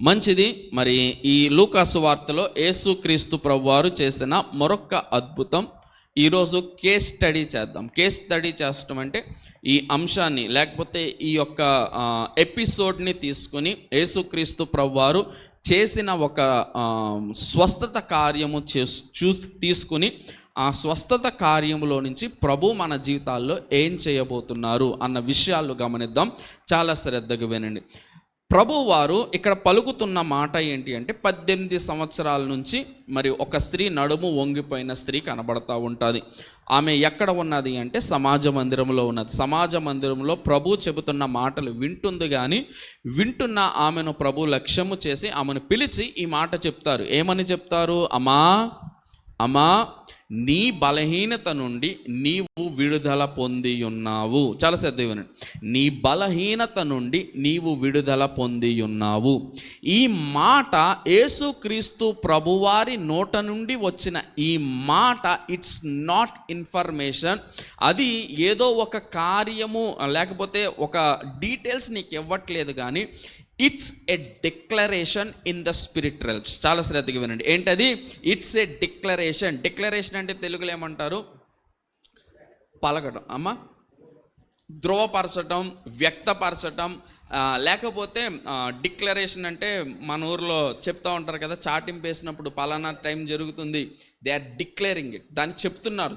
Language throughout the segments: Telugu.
మంచిది. మరి ఈ లూకాసు వార్తలో యేసుక్రీస్తు ప్రభువారు చేసిన మరొక అద్భుతం ఈరోజు కేస్ స్టడీ చేద్దాం. కేస్ స్టడీ చేస్తాం అంటే ఈ అంశాన్ని లేకపోతే ఈ యొక్క ఎపిసోడ్ని తీసుకుని యేసుక్రీస్తు ప్రభువారు చేసిన ఒక స్వస్థత కార్యము తీసుకుని ఆ స్వస్థత కార్యములో నుంచి ప్రభు మన జీవితాల్లో ఏం చేయబోతున్నారు అన్న విషయాలు గమనిద్దాం. చాలా శ్రద్ధగా వినండి. ప్రభువారు ఇక్కడ పలుకుతున్న మాట ఏంటి అంటే 18 సంవత్సరాల నుంచి మరి ఒక స్త్రీ, నడుము వంగిపోయిన స్త్రీ కనబడతా ఉంటుంది. ఆమె ఎక్కడ ఉన్నది అంటే సమాజ మందిరంలో ఉన్నది. సమాజ మందిరంలో ప్రభు చెబుతున్న మాటలు వింటుంది, కానీ వింటున్న ఆమెను ప్రభు లక్ష్యము చేసి ఆమెను పిలిచి ఈ మాట చెప్తారు. ఏమని చెప్తారు? అమ్మా నీ బలహీనత నుండి నీవు విడుదల పొంది ఉన్నావు. చాలా శ్రద్ధగా వినండి. నీ బలహీనత నుండి నీవు విడుదల పొంది ఉన్నావు. ఈ మాట యేసుక్రీస్తు ప్రభువారి నోట నుండి వచ్చిన ఈ మాట ఇట్స్ నాట్ ఇన్ఫర్మేషన్. అది ఏదో ఒక కార్యము లేకపోతే ఒక డీటెయిల్స్ నీకు ఇవ్వట్లేదు, కానీ it's a declaration in the spirit realms. చాలా శ్రద్ధగా వినండి. ఏంటది? It's a declaration. డిక్లరేషన్ అంటే తెలుగులో ఏమంటారు? పలకటం, ధృవపరచటం, వ్యక్తపరచటం. లేకపోతే డిక్లరేషన్ అంటే మన ఊర్లో చెప్తూ ఉంటారు కదా, చాటింపు వేసినప్పుడు పలానా టైం జరుగుతుంది, దే ఆర్ డిక్లేరింగ్ ఇట్. దాన్ని చెప్తున్నారు,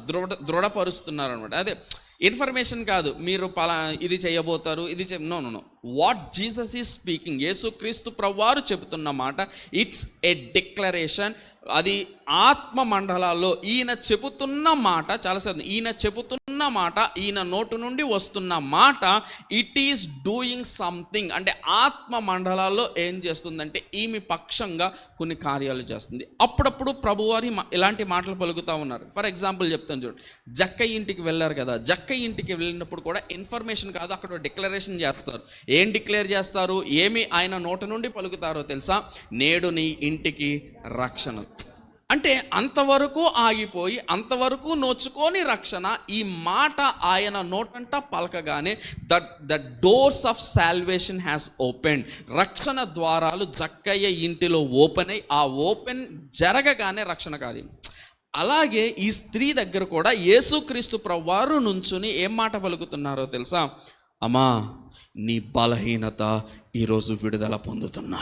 దృఢపరుస్తున్నారు అనమాట. అదే ఇన్ఫర్మేషన్ కాదు, మీరు ఇది చేయబోతారు, ఇది నో. వాట్ జీసస్ ఈజ్ స్పీకింగ్, యేసుక్రీస్తు ప్రభువారు చెబుతున్న మాట ఇట్స్ ఎ డిక్లరేషన్. అది ఆత్మ మండలాల్లో ఈయన చెబుతున్న మాట. చాలా సార్లు ఈయన చెబుతున్న మాట, ఈయన నోటు నుండి వస్తున్న మాట ఇట్ ఈస్ డూయింగ్ సంథింగ్. అంటే ఆత్మ మండలాల్లో ఏం చేస్తుందంటే ఈమె పక్షంగా కొన్ని కార్యాలు చేస్తుంది. అప్పుడప్పుడు ప్రభువారి ఇలాంటి మాటలు పలుకుతూ ఉన్నారు. ఫర్ ఎగ్జాంపుల్ చెప్తాను చూడండి. జక్కయ్య ఇంటికి వెళ్ళారు కదా, జక్కయ్య ఇంటికి వెళ్ళినప్పుడు కూడా ఇన్ఫర్మేషన్ కాదు, అక్కడ డిక్లరేషన్ చేస్తారు. ఏం డిక్లేర్ చేస్తారు? ఏమి ఆయన నోట నుండి పలుకుతారో తెలుసా? నేడు నీ ఇంటికి రక్షణ. అంటే అంతవరకు ఆగిపోయి అంతవరకు నోచుకొని రక్షణ. ఈ మాట ఆయన నోటంట పలకగానే the doors of salvation has opened. రక్షణ ద్వారాలు జక్కయ్య ఇంటిలో ఓపెన్ అయ్యి ఆ ఓపెన్ జరగగానే రక్షణ కార్యం. అలాగే ఈ స్త్రీ దగ్గర కూడా యేసుక్రీస్తు ప్రభువారు నుంచుని ఏం మాట పలుకుతున్నారో తెలుసా? అమ్మా నీ బలహీనత ఈరోజు విడుదల పొందుతున్నా.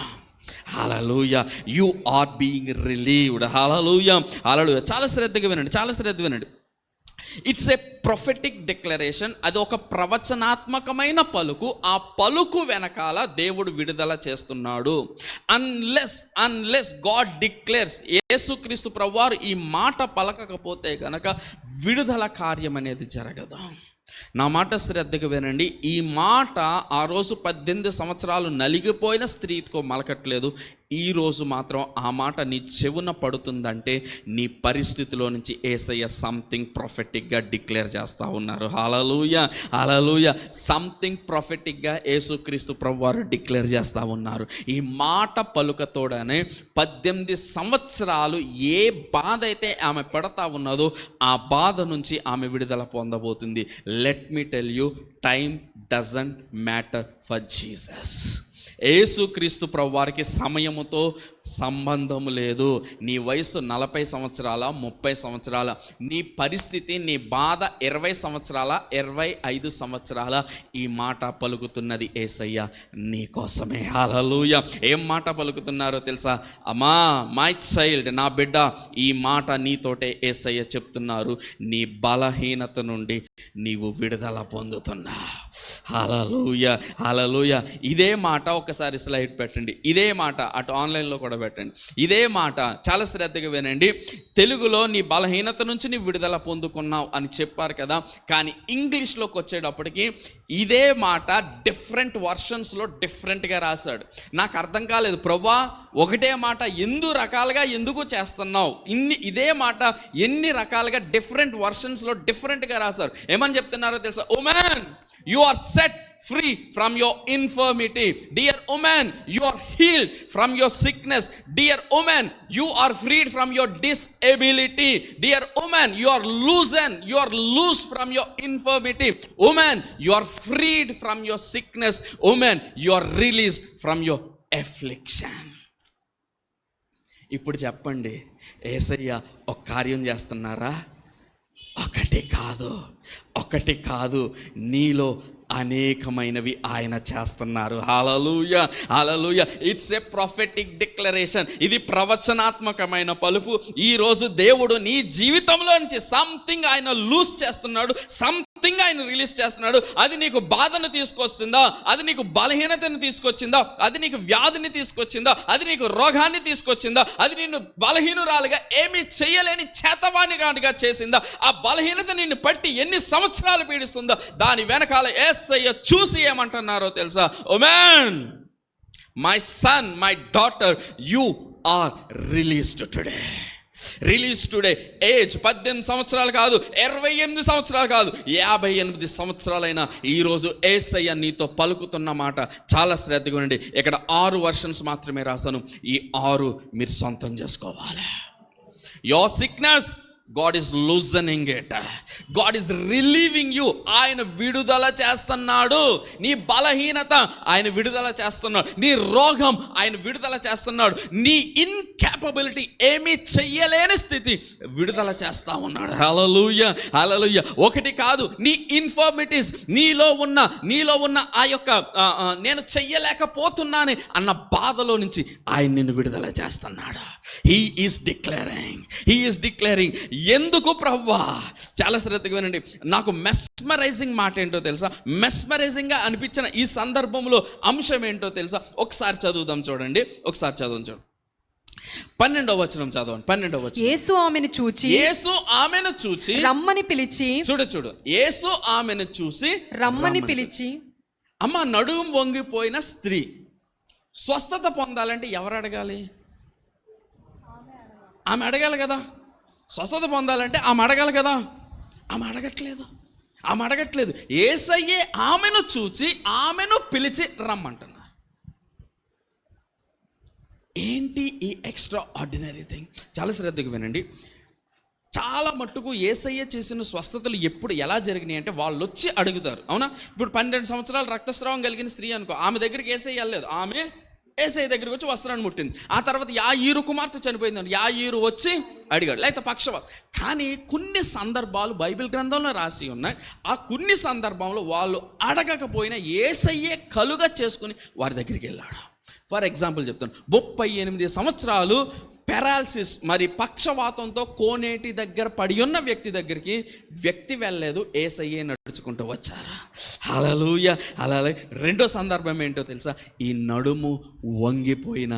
హల్లెలూయా, యు ఆర్ బీయింగ్ రిలీవ్డ్. హల్లెలూయా, హల్లెలూయా. చాలా శ్రద్ధగా వినండి. It's a prophetic declaration. అది ఒక ప్రవచనాత్మకమైన పలుకు. ఆ పలుకు వెనకాల దేవుడు విడుదల చేస్తున్నాడు. అన్లెస్ గాడ్ డిక్లేర్స్, యేసుక్రీస్తు ప్రభువారు ఈ మాట పలకకపోతే గనక విడుదల కార్యం అనేది జరగదు. నా మాట శ్రద్ధగా వినండి. ఈ మాట ఆ రోజు 18 సంవత్సరాలు నలిగిపోయిన స్త్రీతో మలకట్లేదు. ఈరోజు మాత్రం ఆ మాట నీ చెవున పడుతుందంటే నీ పరిస్థితిలో నుంచి యేసయ్య సంథింగ్ ప్రొఫెటిక్గా డిక్లేర్ చేస్తూ ఉన్నారు. హల్లెలూయా, హల్లెలూయా. సంథింగ్ ప్రొఫెటిక్గా యేసుక్రీస్తు ప్రభువారు డిక్లేర్ చేస్తూ ఉన్నారు. ఈ మాట పలుకతోడనే 18 సంవత్సరాలు ఏ బాధ అయితే ఆమె పడతా ఉన్నదో ఆ బాధ నుంచి ఆమె విడుదల పొందబోతుంది. Let me tell you, time doesn't matter for Jesus. యేసుక్రీస్తు ప్రభువారికి సమయముతో సంబంధం లేదు. నీ వయసు 40 సంవత్సరాల, 30 సంవత్సరాల, నీ పరిస్థితి, నీ బాధ 20 సంవత్సరాల, 25 సంవత్సరాల, ఈ మాట పలుకుతున్నది యేసయ్య నీ కోసమే. హల్లెలూయా. ఏం మాట పలుకుతున్నారో తెలుసా? అమ్మా మై చైల్డ్, నా బిడ్డ, ఈ మాట నీతోటే యేసయ్య చెప్తున్నారు. నీ బలహీనత నుండి నీవు విడుదల పొందుతున్నా. హల్లెలూయా, హల్లెలూయా. ఇదే మాట ఒకసారి స్లైడ్ పెట్టండి. ఇదే మాట అటు ఆన్లైన్లో కూడా పెట్టండి. ఇదే మాట చాలా శ్రద్ధగా వినండి. తెలుగులో నీ బలహీనత నుంచి నీ విడుదల పొందుకున్నావు అని చెప్పారు కదా, కానీ ఇంగ్లీష్లోకి వచ్చేటప్పటికి ఇదే మాట డిఫరెంట్ వర్షన్స్లో డిఫరెంట్గా రాశాడు. నాకు అర్థం కాలేదు, ప్రభువా ఒకటే మాట రకాలుగా ఎందుకు చేస్తున్నావు? ఇదే మాట ఎన్ని రకాలుగా డిఫరెంట్ వర్షన్స్లో డిఫరెంట్గా రాశారు. ఏమని చెప్తున్నారో తెలుసా? Women, you are set free from your infirmity. Dear woman, you are healed from your sickness. Dear woman, you are freed from your disability. Dear woman, you are loose from your infirmity. Woman, you are freed from your sickness. Woman, you are released from your affliction. ఇప్పుడు చెప్పండి, యేసయ్య ఒక కార్యం చేస్తున్నారా? ఒకటి కాదు, నీలో అనేకమైనవి ఆయన చేస్తున్నారు. Hallelujah, hallelujah. It's a prophetic declaration. ఇది ప్రవచనాత్మకమైన పలుపు. ఈరోజు దేవుడు నీ జీవితంలో నుంచి సంథింగ్ ఆయన లూజ్ చేస్తున్నాడు, సంథింగ్ ఆయన రిలీజ్ చేస్తున్నాడు. అది నీకు బాధను తీసుకొచ్చిందా? అది నీకు బలహీనతను తీసుకొచ్చిందా? అది నీకు వ్యాధిని తీసుకొచ్చిందా? అది నీకు రోగాన్ని తీసుకొచ్చిందా? అది నిన్ను బలహీనురాలుగా, ఏమీ చేయలేని చేతవానిగా చేసిందా? ఆ బలహీనత నిన్ను పట్టి ఎన్ని సంవత్సరాలు పీడిస్తుందో దాని వెనకాల యేసయ్య చూసి ఏమంటున్నారో తెలుసా? Amen. My son, my daughter, you are released today. Release today. Age 18 సంవత్సరాలు కాదు, 28 సంవత్సరాలు కాదు, 58 సంవత్సరాలైనా ఈరోజు యేసయ్య నీతో పలుకుతున్న మాట చాలా శ్రద్ధగా ఉండండి. ఇక్కడ 6 వర్షన్స్ మాత్రమే రాశాను. ఈ 6 మీరు సొంతం చేసుకోవాలి. Your sickness, God is loosening it. God is relieving you. ఆయన విడుదల చేస్తున్నాడు. నీ బలహీనత ఆయన విడుదల చేస్తున్నాడు. నీ రోగం ఆయన విడుదల చేస్తున్నాడు. నీ ఇన్కాపబిలిటీ, ఏమీ చెయ్యలేని స్థితి విడుదల చేస్తా ఉన్నాడు. హల్లెలూయా, హల్లెలూయా. ఒకటి కాదు, నీ ఇన్ఫర్మిటీస్, నీలో ఉన్న ఆ యొక్క నేను చెయ్యలేకపోతున్నాను అన్న బాధలో నుంచి ఆయన నిన్ను విడుదల చేస్తున్నాడు. He is declaring. ఎందుకు ప్రభువా? చాలా శ్రద్ధగా వినండి. నాకు మెస్మరైజింగ్ మాట ఏంటో తెలుసా? మెస్మరైజింగ్గా అనిపించిన ఈ సందర్భంలో అంశం ఏంటో తెలుసా? ఒకసారి చదువుదాం చూడండి. 12వ వచనం చదవండి. 12వ వచనం. యేసు ఆమెను చూచి రమ్మని పిలిచి. చూడు. యేసు ఆమెను చూసి రమ్మని పిలిచి. అమ్మ, నడుము వంగిపోయిన స్త్రీ స్వస్థత పొందాలంటే ఎవరు అడగాలి? ఆమె అడగాలి కదా. స్వస్థత పొందాలంటే ఆమె అడగాలి కదా. ఆమె అడగట్లేదు. యేసయ్యే ఆమెను చూచి ఆమెను పిలిచి రమ్మంటున్నారు. ఏంటి ఈ ఎక్స్ట్రా ఆర్డినరీ థింగ్? చాలా శ్రద్ధగా వినండి. చాలా మట్టుకు యేసయ్య చేసిన స్వస్థతలు ఎప్పుడు ఎలా జరిగినాయి అంటే వాళ్ళు వచ్చి అడుగుతారు. అవునా? ఇప్పుడు 12 సంవత్సరాలు రక్తస్రావం కలిగిన స్త్రీ అనుకో, ఆమె దగ్గరికి యేసయ్య వెళ్ళలేదు. ఆమె యేసయ్య దగ్గరికి వచ్చి వస్త్రాన్ని ముట్టింది. ఆ తర్వాత యాయీరు కుమార్తె చనిపోయిందండి. యాయీరు వచ్చి అడిగాడు, లేకపోతే పక్షవాత. కానీ కొన్ని సందర్భాలు బైబిల్ గ్రంథంలో రాసి ఉన్నాయి. ఆ కొన్ని సందర్భంలో వాళ్ళు అడగకపోయినా యేసయ్యే కలుగా చేసుకుని వారి దగ్గరికి వెళ్ళాడు. ఫర్ ఎగ్జాంపుల్ చెప్తాను. 38 సంవత్సరాలు పెరాలసిస్, మరి పక్షవాతంతో కోనేటి దగ్గర పడి ఉన్న వ్యక్తి వెళ్ళలేదు, యేసయ్యే నడుచుకుంటూ వచ్చారా? హల్లెలూయా, హల్లెలూయా. రెండో సందర్భం ఏంటో తెలుసా? ఈ నడుము వంగిపోయిన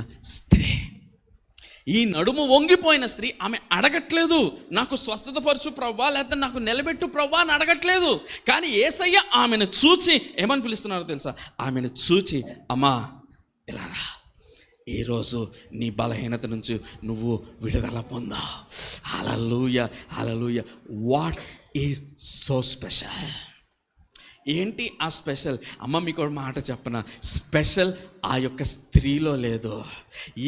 స్త్రీ. ఆమె అడగట్లేదు, నాకు స్వస్థత పరచు ప్రవ్వా, లేకపోతే నాకు నిలబెట్టు ప్రవ్వా అని అడగట్లేదు. కానీ యేసయ్య ఆమెను చూచి ఏమని పిలుస్తున్నారో తెలుసా? ఆమెను చూచి, అమ్మా ఇలా రా, ఈరోజు నీ బలహీనత నుంచి నువ్వు విడుదల పొందావు. Hallelujah, hallelujah. What is so special? ఏంటి ఆ స్పెషల్? అమ్మ, మీకు మాట చెప్పనా? స్పెషల్ ఆ యొక్క స్త్రీలో లేదు.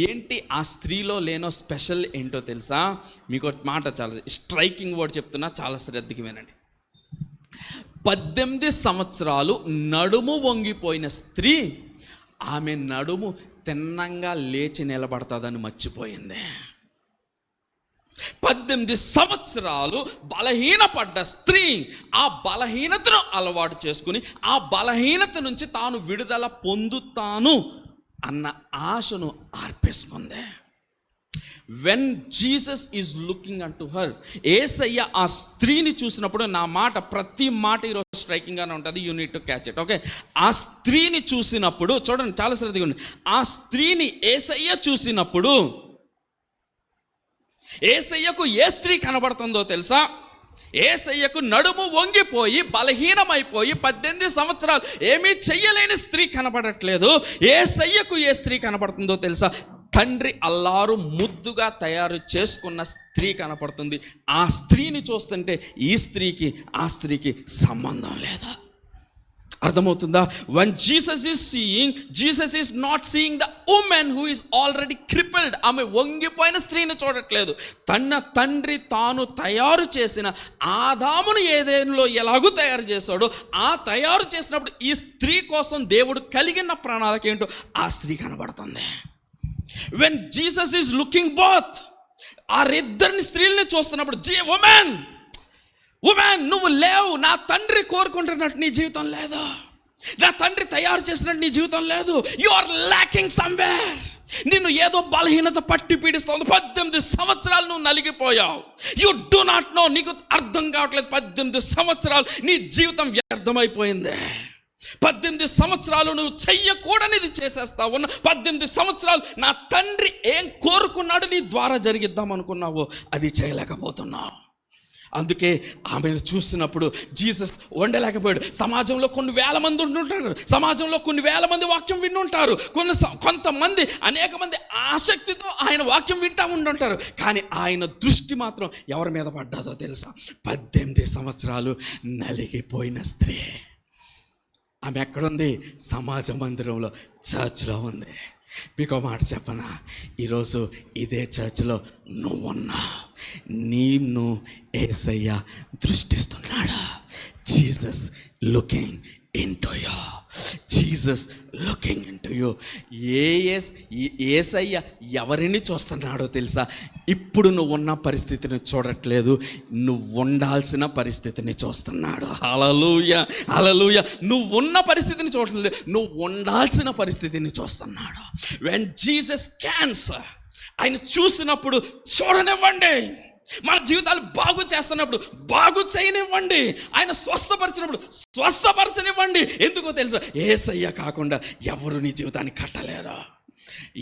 ఏంటి ఆ స్త్రీలో లేనో స్పెషల్ ఏంటో తెలుసా? మీకు మాట చాలా స్ట్రైకింగ్ వర్డ్ చెప్తున్నా, చాలా శ్రద్ధకి వినండి. 18 సంవత్సరాలు నడుము వంగిపోయిన స్త్రీ, ఆమె నడుము తిన్నంగా లేచి నిలబడతాదని మర్చిపోయింది. 18 సంవత్సరాలు బలహీనపడ్డ స్త్రీ ఆ బలహీనతను అలవాటు చేసుకుని ఆ బలహీనత నుంచి తాను విడుదల పొందుతాను అన్న ఆశను ఆర్పేసుకుంది. When Jesus is looking unto her, Yesayya ఆ స్త్రీని చూసినప్పుడు, నా మాట ప్రతి మాట ఈరోజు స్ట్రైకింగ్గానే ఉంటుంది, you need to catch it. Okay, ఆ స్త్రీని చూసినప్పుడు చూడండి, చాలా శ్రద్ధగా ఉంది. ఆ స్త్రీని యేసయ్య చూసినప్పుడు, యేసయ్యకు ఏ స్త్రీ కనబడుతుందో తెలుసా? యేసయ్యకు నడుము వంగిపోయి బలహీనమైపోయి 18 సంవత్సరాలు ఏమీ చెయ్యలేని స్త్రీ కనబడట్లేదు. యేసయ్యకు ఏ స్త్రీ కనబడుతుందో తెలుసా? తండ్రి అల్లారు ముద్దుగా తయారు చేసుకున్న స్త్రీ కనపడుతుంది. ఆ స్త్రీని చూస్తుంటే ఈ స్త్రీకి ఆ స్త్రీకి సంబంధం లేదా? అర్థమవుతుందా? when Jesus is seeing, Jesus is not seeing the woman who is already crippled. ఆమె వంగిపోయిన స్త్రీని చూడట్లేదు. తన తండ్రి తాను తయారు చేసిన ఆదామును ఏదెనులో ఎలాగూ తయారు చేశాడో, ఆ తయారు చేసినప్పుడు ఈ స్త్రీ కోసం దేవుడు కలిగిన ప్రణాళిక ఏంటో ఆ స్త్రీ కనబడుతుంది. When Jesus is looking both, ఆ ఇద్దరిని స్త్రీల్ని చూస్తున్నప్పుడు, ఉమెన్ నువ్వు లేవు, నా తండ్రి కోరుకుంటున్నట్టు నీ జీవితం లేదు, నా తండ్రి తయారు చేసినట్టు నీ జీవితం లేదు, యు ఆర్ ల్యాకింగ్ సమ్వేర్. నిన్ను ఏదో బలహీనత పట్టి పీడిస్తుంది. 18 సంవత్సరాలు నువ్వు నలిగిపోయావు. యు డు నాట్ నో, నీకు అర్థం కావట్లేదు. 18 సంవత్సరాలు నీ జీవితం వ్యర్థమైపోయింది. 18 సంవత్సరాలు నువ్వు చెయ్యకూడనిది చేసేస్తావు. 18 సంవత్సరాలు నా తండ్రి ఏం కోరుకున్నాడు నీ ద్వారా జరిగిద్దాం అనుకున్నావు, అది చేయలేకపోతున్నావు. అందుకే ఆమెను చూసినప్పుడు జీసస్ ఉండలేకపోయాడు. సమాజంలో కొన్ని వేల మంది ఉంటుంటారు, సమాజంలో కొన్ని వేల మంది వాక్యం వింటుంటారు, కొంతమంది అనేక మంది ఆసక్తితో ఆయన వాక్యం వింటూ ఉంటుంటారు. కానీ ఆయన దృష్టి మాత్రం ఎవరి మీద పడ్డాదో తెలుసా? 18 సంవత్సరాలు నలిగిపోయిన స్త్రీ. ఆమె ఎక్కడుంది? సమాజ మందిరంలో, చర్చ్లో ఉంది. మీకు మాట చెప్పనా, ఈరోజు ఇదే చర్చ్లో నువ్వున్నావు. నిన్ను యేసయ్య దృష్టిస్తున్నాడు. Jesus looking into you, Jesus looking into you. Yesayya ఎవరిని చూస్తున్నాడో తెలుసా? ఇప్పుడు నువ్వు ఉన్న పరిస్థితిని చూడట్లేదు, నువ్వు ఉండాల్సిన పరిస్థితిని చూస్తున్నాడు. హల్లెలూయా, హల్లెలూయా. నువ్వు ఉన్న పరిస్థితిని చూడట్లేదు, నువ్వు ఉండాల్సిన పరిస్థితిని చూస్తున్నాడు. వెన్ జీసస్ క్యాన్స్, ఆయన చూసినప్పుడు చూడనివ్వండి. మన జీవితాలు బాగు చేస్తున్నప్పుడు బాగు చేయనివ్వండి. ఆయన స్వస్థపరిచినప్పుడు స్వస్థపరచనివ్వండి. ఎందుకో తెలుసా? యేసయ్య కాకుండా ఎవరు నీ జీవితాన్ని కట్టలేరు.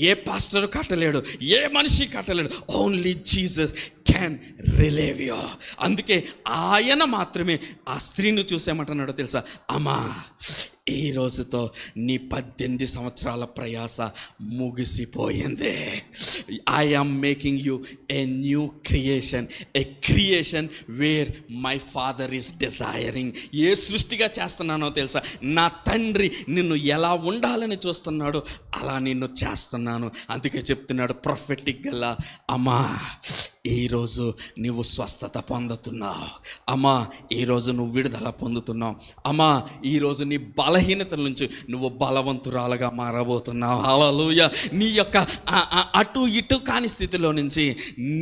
ఏ పాస్టర్ కట్టలేడు, ఏ మనిషి కట్టలేడు. Only Jesus can relieve you. అందుకే ఆయన మాత్రమే ఆ స్త్రీని చూసేమంటున్నాడో తెలుసా? అమ్మా, ఈ రోజుతో నీ 18 సంవత్సరాల ప్రయాస ముగిసిపోయింది. I am making you a new creation, a creation where my father is desiring. ఏ సృష్టిగా చేస్తున్నానో తెలుసా? నా తండ్రి నిన్ను ఎలా ఉండాలని చూస్తున్నాడో అలా నిన్ను చేస్తున్నాను. అందుకే చెప్తున్నాడు ప్రొఫెటిక్ గల్లా, అమ్మా ఈరోజు నువ్వు స్వస్థత పొందుతున్నావు. అమ్మా ఈరోజు నువ్వు విడుదల పొందుతున్నావు. అమ్మా ఈరోజు నీ బలహీనతల నుంచి నువ్వు బలవంతురాలుగా మారబోతున్నావు. హల్లెలూయా. నీ యొక్క అటు ఇటు కాని స్థితిలో నుంచి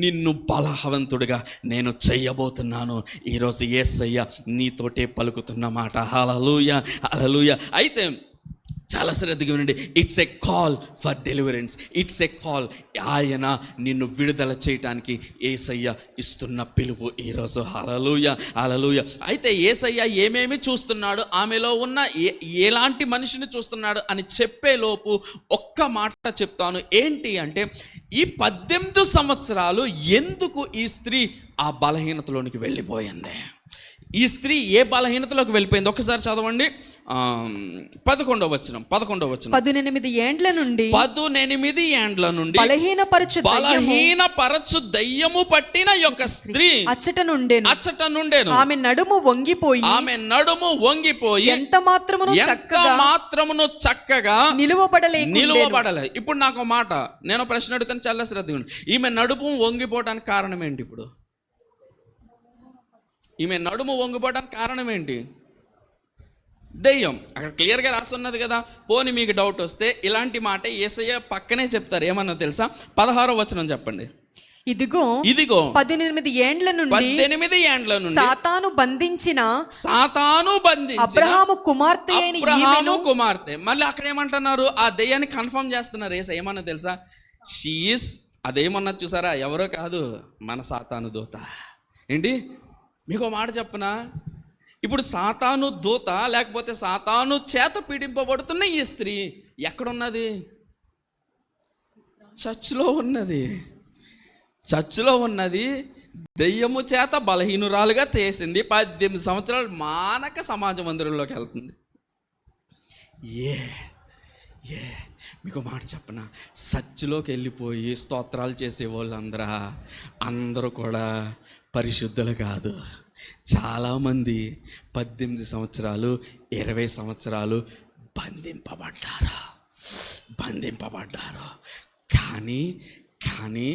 నిన్ను బలవంతుడిగా నేను చెయ్యబోతున్నాను. ఈరోజు యేసయ్య నీతోటే పలుకుతున్న మాట. హల్లెలూయా, హల్లెలూయా. అయితే చాలా శ్రద్ధగా వినండి. It's a call for deliverance, it's a call. ఆయన నిన్ను విడుదల చేయటానికి యేసయ్య ఇస్తున్న పిలుపు ఈరోజు. హల్లెలూయా, హల్లెలూయా. అయితే యేసయ్య ఏమేమి చూస్తున్నాడు, ఆమెలో ఉన్న ఎలాంటి మనిషిని చూస్తున్నాడు అని చెప్పేలోపు ఒక్క మాట చెప్తాను. ఏంటి అంటే, ఈ 18 సంవత్సరాలు ఎందుకు ఈ స్త్రీ ఆ బలహీనతలోనికి వెళ్ళిపోయింది? ఈ స్త్రీ ఏ బలహీనతలోకి వెళ్ళిపోయింది? ఒకసారి చదవండి. 11వ వచనం. 18 ఏండ్ల నుండి బలహీనపరచు దయ్యము పట్టిన యొక్క స్త్రీ అచ్చట నుండెను. ఆమె నడుము వంగిపోయి ఎంత మాత్రమును చక్కగా నిలువబడలే. ఇప్పుడు నాకు మాట, నేను ప్రశ్న అడుగుతాను, చాలా శ్రద్ధ. ఈమె నడుము వంగిపోవడానికి కారణం ఏంటి? ఇప్పుడు ఈమె నడుము వంగిపోవడానికి కారణం ఏంటి? దెయ్యం. అక్కడ క్లియర్గా రాస్తున్నది కదా. పోనీ మీకు డౌట్ వస్తే ఇలాంటి మాట యేసయ్య పక్కనే చెప్తారు. ఏమన్నా తెలుసా? 16వ వచనం చెప్పండి. ఇదిగో 18 ఏండ్ల నుండి సాతాను బంధించిన అబ్రహాము కుమార్తె. మళ్ళీ అక్కడ ఏమంటున్నారు? ఆ దెయ్యాన్ని కన్ఫర్మ్ చేస్తున్నారు యేసయ్య. ఏమన్నా తెలుసా? షీఈస్, అదేమన్నా చూసారా? ఎవరో కాదు, మన సాతాను దూత. ఏంటి? మీకు మాట చెప్పనా? ఇప్పుడు సాతాను దూత లేకపోతే సాతాను చేత పీడింపబడుతున్న ఈ స్త్రీ ఎక్కడున్నది? చర్చ్లో ఉన్నది. దెయ్యము చేత బలహీనురాలుగా చేసింది. 18 సంవత్సరాలు మానక సమాజ మందిరంలోకి వెళ్తుంది. మీకు మాట చెప్పనా? చర్చ్లోకి వెళ్ళిపోయి స్తోత్రాలు చేసే అందరూ కూడా పరిశుద్ధులు కాదు. చాలామంది 18 సంవత్సరాలు 20 సంవత్సరాలు బంధింపబడ్డారు. కానీ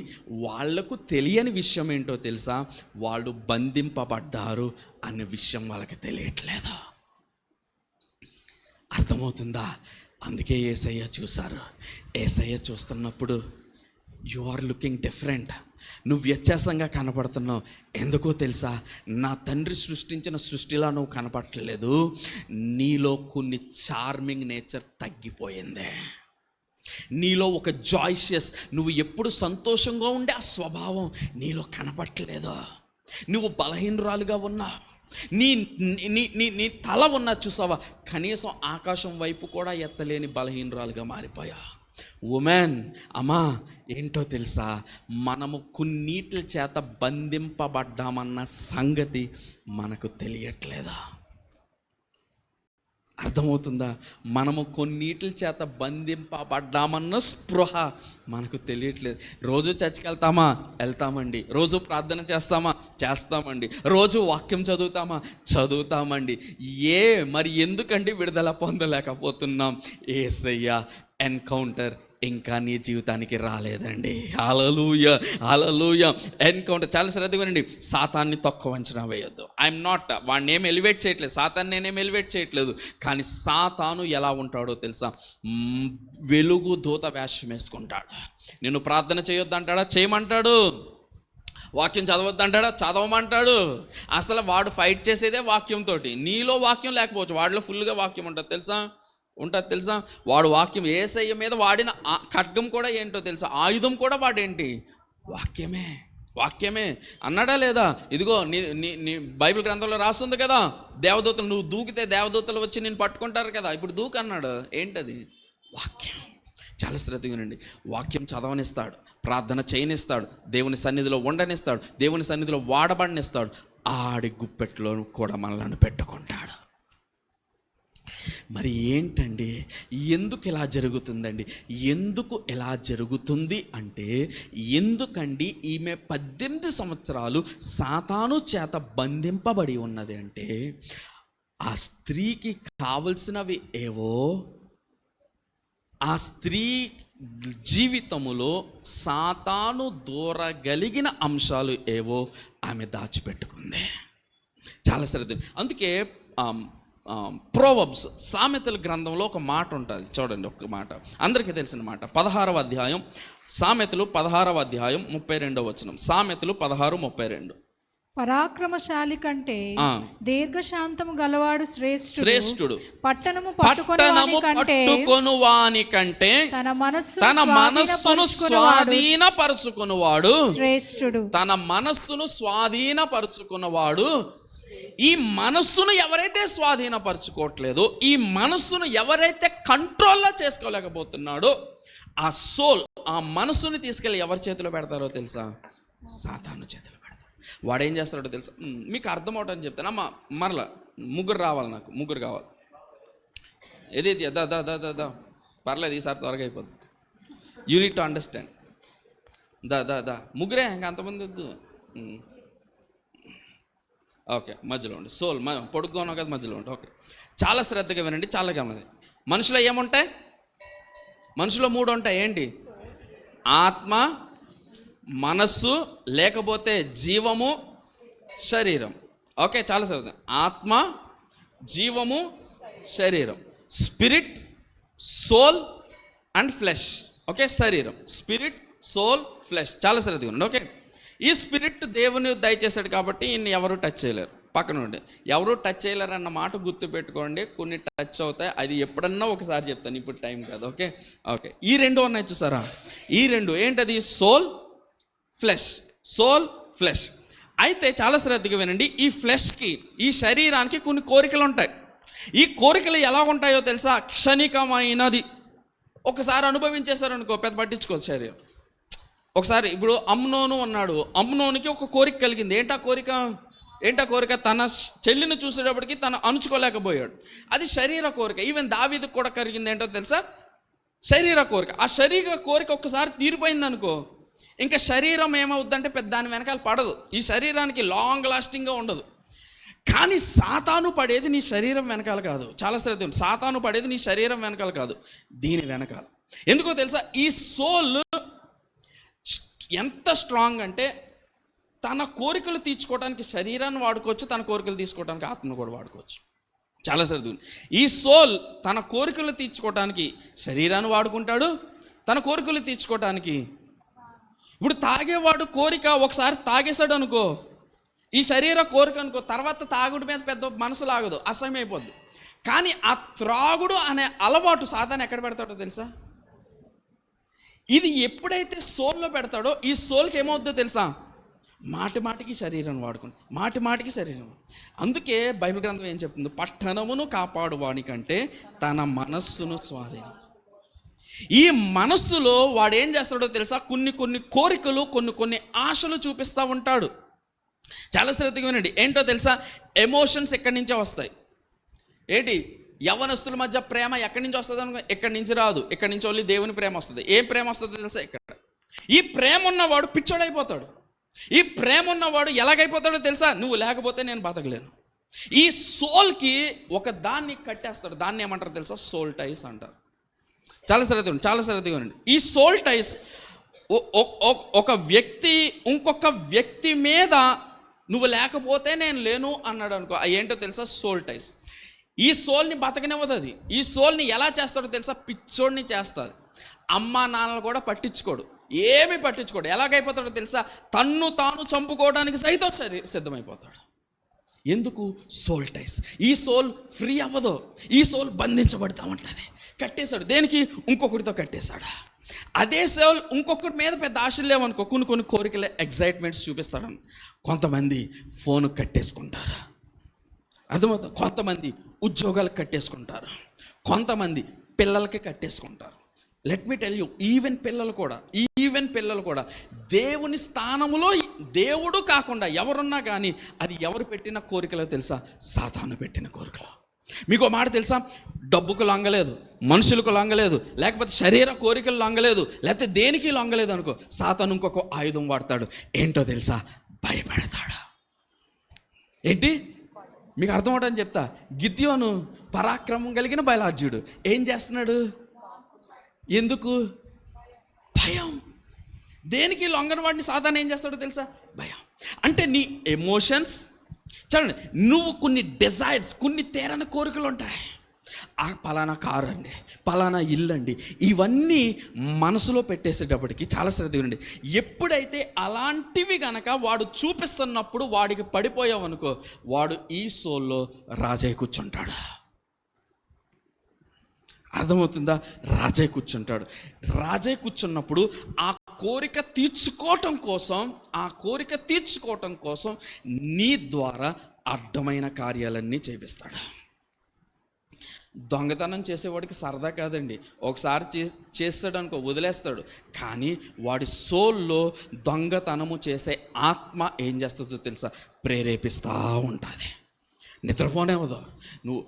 వాళ్లకు తెలియని విషయం ఏంటో తెలుసా? వాళ్ళు బంధింపబడ్డారు అనే విషయం వాళ్ళకి తెలియట్లేదు. అర్థమవుతుందా? అందుకే యేసయ్య చూశారు. యేసయ్య చూస్తున్నప్పుడు యు ఆర్ లుకింగ్ డిఫరెంట్. నువ్వు వ్యత్యాసంగా కనపడుతున్నావు. ఎందుకో తెలుసా? నా తండ్రి సృష్టించిన సృష్టిలా నువ్వు కనపడలేదు. నీలో కొన్ని చార్మింగ్ నేచర్ తగ్గిపోయింది. నీలో ఒక జాయ్షియస్, నువ్వు ఎప్పుడు సంతోషంగా ఉండే ఆ స్వభావం నీలో కనపడలేదు. నువ్వు బలహీనరాలుగా ఉన్నావు. నీ నీ నీ నీ తల ఉన్నా చూసావా, కనీసం ఆకాశం వైపు కూడా ఎత్తలేని బలహీనరాలుగా మారిపోయా. ఉమెన్, అమ్మా, ఏంటో తెలుసా? మనము కొన్నిటి చేత బంధింపబడ్డామన్న సంగతి మనకు తెలియట్లేదా? అర్థమవుతుందా? మనము కొన్నిటి చేత బంధింపబడ్డామన్న స్పృహ మనకు తెలియట్లేదు. రోజు చర్చికి వెళ్తామండి. రోజు ప్రార్థన చేస్తామండి. రోజు వాక్యం చదువుతామండి. మరి ఎందుకండి విడుదల పొందలేకపోతున్నాం? యేసయ్య ఎన్కౌంటర్ ఇంకా నీ జీవితానికి రాలేదండి. హల్లెలూయా, హల్లెలూయా. ఎన్కౌంటర్ చాలా శ్రద్ధగానండి. సాతాన్ని తక్కువ అంచనా వేయొద్దు. ఐఎమ్ నాట్, వాడిని ఏం ఎలివేట్ చేయట్లేదు, సాతాన్ని నేనేం ఎలివేట్ చేయట్లేదు. కానీ సాతాను ఎలా ఉంటాడో తెలుసా? వెలుగు దూత వేషం వేసుకుంటాడు. నిన్ను ప్రార్థన చేయొద్దు అంటాడా? చేయమంటాడు. వాక్యం చదవద్దు అంటాడా? చదవమంటాడు. అసలు వాడు ఫైట్ చేసేదే వాక్యంతో. నీలో వాక్యం లేకపోవచ్చు, వాడిలో ఫుల్గా వాక్యం ఉంటుంది తెలుసా? వాడు వాక్యం, యేసయ్య మీద వాడిన ఖడ్గం కూడా ఏంటో తెలుసా? ఆయుధం కూడా వాడేంటి? వాక్యమే అన్నాడా లేదా? ఇదిగో నీ బైబిల్ గ్రంథంలో రాస్తుంది కదా, దేవదూతలు, నువ్వు దూకితే దేవదూతలు వచ్చి నేను పట్టుకుంటారు కదా, ఇప్పుడు దూకు అన్నాడు. ఏంటది? వాక్యం. చాలా శ్రద్ధగానండి. వాక్యం చదవనిస్తాడు, ప్రార్థన చేయనిస్తాడు, దేవుని సన్నిధిలో ఉండనిస్తాడు, దేవుని సన్నిధిలో వాడబడినిస్తాడు. ఆడి గుప్పెట్లో కూడా మనల్ని పెట్టుకుంటాడు. మరి ఏంటండి, ఎందుకు ఇలా జరుగుతుందండి? ఎందుకు ఇలా జరుగుతుంది అంటే, ఎందుకండి ఈమె 18 సంవత్సరాలు సాతాను చేత బంధింపబడి ఉన్నది అంటే, ఆ స్త్రీకి కావలసినవి ఏవో, ఆ స్త్రీ జీవితములో సాతాను దూరగలిగిన అంశాలు ఏవో ఆమె దాచిపెట్టుకుంది. చాలా శ్రద్ధ. అందుకే ప్రోవర్బ్స్, సామెతల గ్రంథంలో ఒక మాట ఉంటుంది చూడండి. ఒక మాట అందరికీ తెలిసిన మాట. 16వ అధ్యాయం సామెతలు, 16వ అధ్యాయం 32వ వచనం. సామెతలు 16:32. పరాక్రమశాలి కంటే దీర్ఘశాంతము గలవాడు శ్రేష్ఠుడు. పట్టణము పట్టుకొనువాని కంటే తన మనస్సును స్వాధీనపరచుకున్నవాడు శ్రేష్ఠుడు. తన మనస్సును స్వాధీనపరచుకున్నవాడు. ఈ మనస్సును ఎవరైతే స్వాధీనపరచుకోవట్లేదో, ఈ మనస్సును ఎవరైతే కంట్రోల్లో చేసుకోలేకపోతున్నాడో, ఆ సోల్, ఆ మనస్సుని తీసుకెళ్ళి ఎవరి చేతిలో పెడతారో తెలుసా? సాతాను చేతిలో. వాడేం చేస్తాడో తెలుసా? మీకు అర్థం అవటని చెప్తాను. అమ్మ, మరలా ముగ్గురు రావాలి, నాకు ముగ్గురు కావాలి. ఏదైతే దా పర్లేదు, ఈసారి త్వరగా అయిపోద్ది. You need to understand. దా ముగ్గురే, ఇంకా అంతమంది వద్దు. ఓకే, మధ్యలో ఉండి. సోల్ పొడుగ్గా ఉన్నావు కదా, మధ్యలో ఉండి. ఓకే, చాలా శ్రద్ధగా వినండి, చాలా గమనించండి. మనుషులో ఏముంటాయి? మనుషులో 3 ఉంటాయి. ఏంటి? ఆత్మ, మనస్సు, లేకపోతే జీవము, శరీరం. ఓకే, చాలా శ్రద్ధ. ఆత్మ, జీవము, శరీరం. Spirit, soul and flesh. Okay, శరీరం, స్పిరిట్, సోల్, ఫ్లెష్. చాలా శ్రద్ధగా ఉండండి. ఓకే, ఈ స్పిరిట్ దేవుని దయచేశాడు కాబట్టి ఇన్ని ఎవరు టచ్ చేయలేరు. పక్కన ఉండి ఎవరు టచ్ చేయలేరు అన్న మాట గుర్తు పెట్టుకోండి. కొన్ని టచ్ అవుతాయి, అది ఎప్పుడన్నా ఒకసారి చెప్తాను, ఇప్పుడు టైం కాదు. ఓకే, ఈ 2 ఉన్నాయి చూసారా? ఈ 2 ఏంటది? Soul, flesh. అయితే చాలా శ్రద్ధగా వినండి. ఈ ఫ్లెష్కి, ఈ శరీరానికి కొన్ని కోరికలు ఉంటాయి. ఈ కోరికలు ఎలా ఉంటాయో తెలుసా? క్షణికమైనది. ఒకసారి అనుభవించేశారనుకో, పెద్ద పట్టించుకోవచ్చు శరీరం. ఒకసారి ఇప్పుడు అమ్నోను ఉన్నాడు. అమ్నోనికి ఒక కోరిక కలిగింది. ఏంటా కోరిక? తన చెల్లిని చూసేటప్పటికి తను అణుచుకోలేకపోయాడు. అది శరీర కోరిక. ఈవెన్ దావీదుకు కూడా కలిగింది. ఏంటో తెలుసా? శరీర కోరిక. ఆ శరీర కోరిక ఒక్కసారి తీరిపోయింది అనుకో, ఇంకా శరీరం ఏమవుద్దంటే పెద్ద దాని వెనకాల పడదు. ఈ శరీరానికి లాంగ్ లాస్టింగ్గా ఉండదు. కానీ సాతాను పడేది నీ శరీరం వెనకాల కాదు. చాలా శ్రద్ధ. సాతాను పడేది నీ శరీరం వెనకాల కాదు, దీని వెనకాల. ఎందుకో తెలుసా? ఈ సోల్ ఎంత స్ట్రాంగ్ అంటే, తన కోరికలు తీర్చుకోవడానికి శరీరాన్ని వాడుకోవచ్చు, తన కోరికలు తీసుకోవడానికి ఆత్మను కూడా వాడుకోవచ్చు. చాలా శ్రద్ధ. ఈ సోల్ తన కోరికలు తీర్చుకోవడానికి శరీరాన్ని వాడుకుంటాడు, తన కోరికలు తీర్చుకోవడానికి ఇప్పుడు తాగేవాడు కోరిక ఒకసారి తాగేశాడు అనుకో, ఈ శరీర కోరిక అనుకో, తర్వాత తాగుడు మీద పెద్ద మనసు లాగదు, అసహ్యం అయిపోద్ది. కానీ ఆ త్రాగుడు అనే అలవాటు సాతాను ఎక్కడ పెడతాడో తెలుసా? ఇది ఎప్పుడైతే సోల్లో పెడతాడో ఈ సోల్కి ఏమవుద్దో తెలుసా? మాటి మాటికి శరీరం వాడుకుంటుంది, మాటి మాటికి శరీరం. అందుకే బైబిల్ గ్రంథం ఏం చెప్తుంది? పట్టణమును కాపాడు వానికంటే తన మనస్సును స్వాధీనం. ఈ మనస్సులో వాడు ఏం చేస్తాడో తెలుసా? కొన్ని కోరికలు, కొన్ని ఆశలు చూపిస్తూ ఉంటాడు. చాలా శ్రద్ధగా వినండి. ఏంటో తెలుసా? ఎమోషన్స్ ఎక్కడి నుంచో వస్తాయి. ఏంటి? యవ్వనస్తుల మధ్య ప్రేమ ఎక్కడి నుంచి వస్తుంది అనుకో? ఎక్కడి నుంచి రాదు, ఎక్కడి నుంచి ఓన్లీ దేవుని ప్రేమ వస్తుంది. ఏం ప్రేమ వస్తుందో తెలుసా? ఇక్కడ. ఈ ప్రేమ ఉన్నవాడు పిచ్చోడైపోతాడు. ఈ ప్రేమ ఉన్నవాడు ఎలాగైపోతాడో తెలుసా? నువ్వు లేకపోతే నేను బతకలేను. ఈ సోల్కి ఒక దాన్ని కట్టేస్తాడు. దాన్ని ఏమంటారు తెలుసా? సోల్ టైస్ అంటారు. చాలా శ్రద్ధగా ఉండండి. ఈ సోల్ టైస్ ఒక వ్యక్తి ఇంకొక వ్యక్తి మీద నువ్వు లేకపోతే నేను లేను అన్నాడు అనుకో, ఏంటో తెలుసా? Soul ties. ఈ సోల్ని బతకనివ్వదు అది. ఈ సోల్ని ఎలా చేస్తాడో తెలుసా? పిచ్చోడిని చేస్తుంది. అమ్మా నాన్నలు కూడా పట్టించుకోడు, ఏమీ పట్టించుకోడు. ఎలాగైపోతాడో తెలుసా? తన్ను తాను చంపుకోవడానికి సైతం సిద్ధమైపోతాడు. ఎందుకు? Soul ties. ఈ సోల్ ఫ్రీ అవ్వదు, ఈ సోల్ బంధించబడతా ఉంటుంది. కట్టేశాడు. దేనికి? ఇంకొకటితో కట్టేశాడు. అదే సోల్ ఇంకొకటి మీద పెద్ద ఆశలు లేవనుకో, కొన్ని కోరికలు, ఎగ్జైట్మెంట్స్ చూపిస్తాడు. కొంతమంది ఫోన్ కట్టేసుకుంటారు, అర్థమవుతుంది. కొంతమంది ఉద్యోగాలకు కట్టేసుకుంటారు, కొంతమంది పిల్లలకి కట్టేసుకుంటారు. Let me tell you, even పిల్లలు కూడా దేవుని స్థానములో దేవుడు కాకుండా ఎవరున్నా కానీ అది ఎవరు పెట్టిన కోరికలో తెలుసా? సాతాను పెట్టిన కోరికలు. మీకు మాట తెలుసా? డబ్బుకు లొంగలేదు, మనుషులకు లొంగలేదు, లేకపోతే శరీర కోరికలు లొంగలేదు, లేకపోతే దేనికి లొంగలేదు అనుకో, సాతాను ఇంకొక ఆయుధం వాడతాడు. ఏంటో తెలుసా? భయపెడతాడు. ఏంటి? మీకు అర్థమవటని చెప్తా. గిద్యోను పరాక్రమం కలిగిన బయలాజ్యుడు ఏం చేస్తున్నాడు? ఎందుకు? భయం. దేనికి లొంగని వాడిని సాతాను ఏం చేస్తాడో తెలుసా? భయం. అంటే నీ ఎమోషన్స్, చూడండి, నువ్వు కొన్ని డిజైర్స్, కొన్ని తీరని కోరికలు ఉంటాయి. ఆ పలానా కారు అండి, పలానా ఇల్లు అండి, ఇవన్నీ మనసులో పెట్టేసేటప్పటికి చాలా శ్రద్ధ ఉండండి. ఎప్పుడైతే అలాంటివి కనుక వాడు చూపిస్తున్నప్పుడు వాడికి పడిపోయావనుకో, వాడు ఈ సోల్లో రాజై కూర్చుంటాడు. అర్థమవుతుందా? రాజై కూర్చున్నప్పుడు ఆ కోరిక తీర్చుకోవటం కోసం నీ ద్వారా అడ్డమైన కార్యాలన్నీ చేపిస్తాడు. దొంగతనం చేసేవాడికి సరదా కాదండి. ఒకసారి చేస్తాడు అనుకో, వదిలేస్తాడు. కానీ వాడి సోల్లో దొంగతనము చేసే ఆత్మ ఏం చేస్తుందో తెలుసా? ప్రేరేపిస్తూ ఉంటుంది. నిద్రపోనేవదో. నువ్వు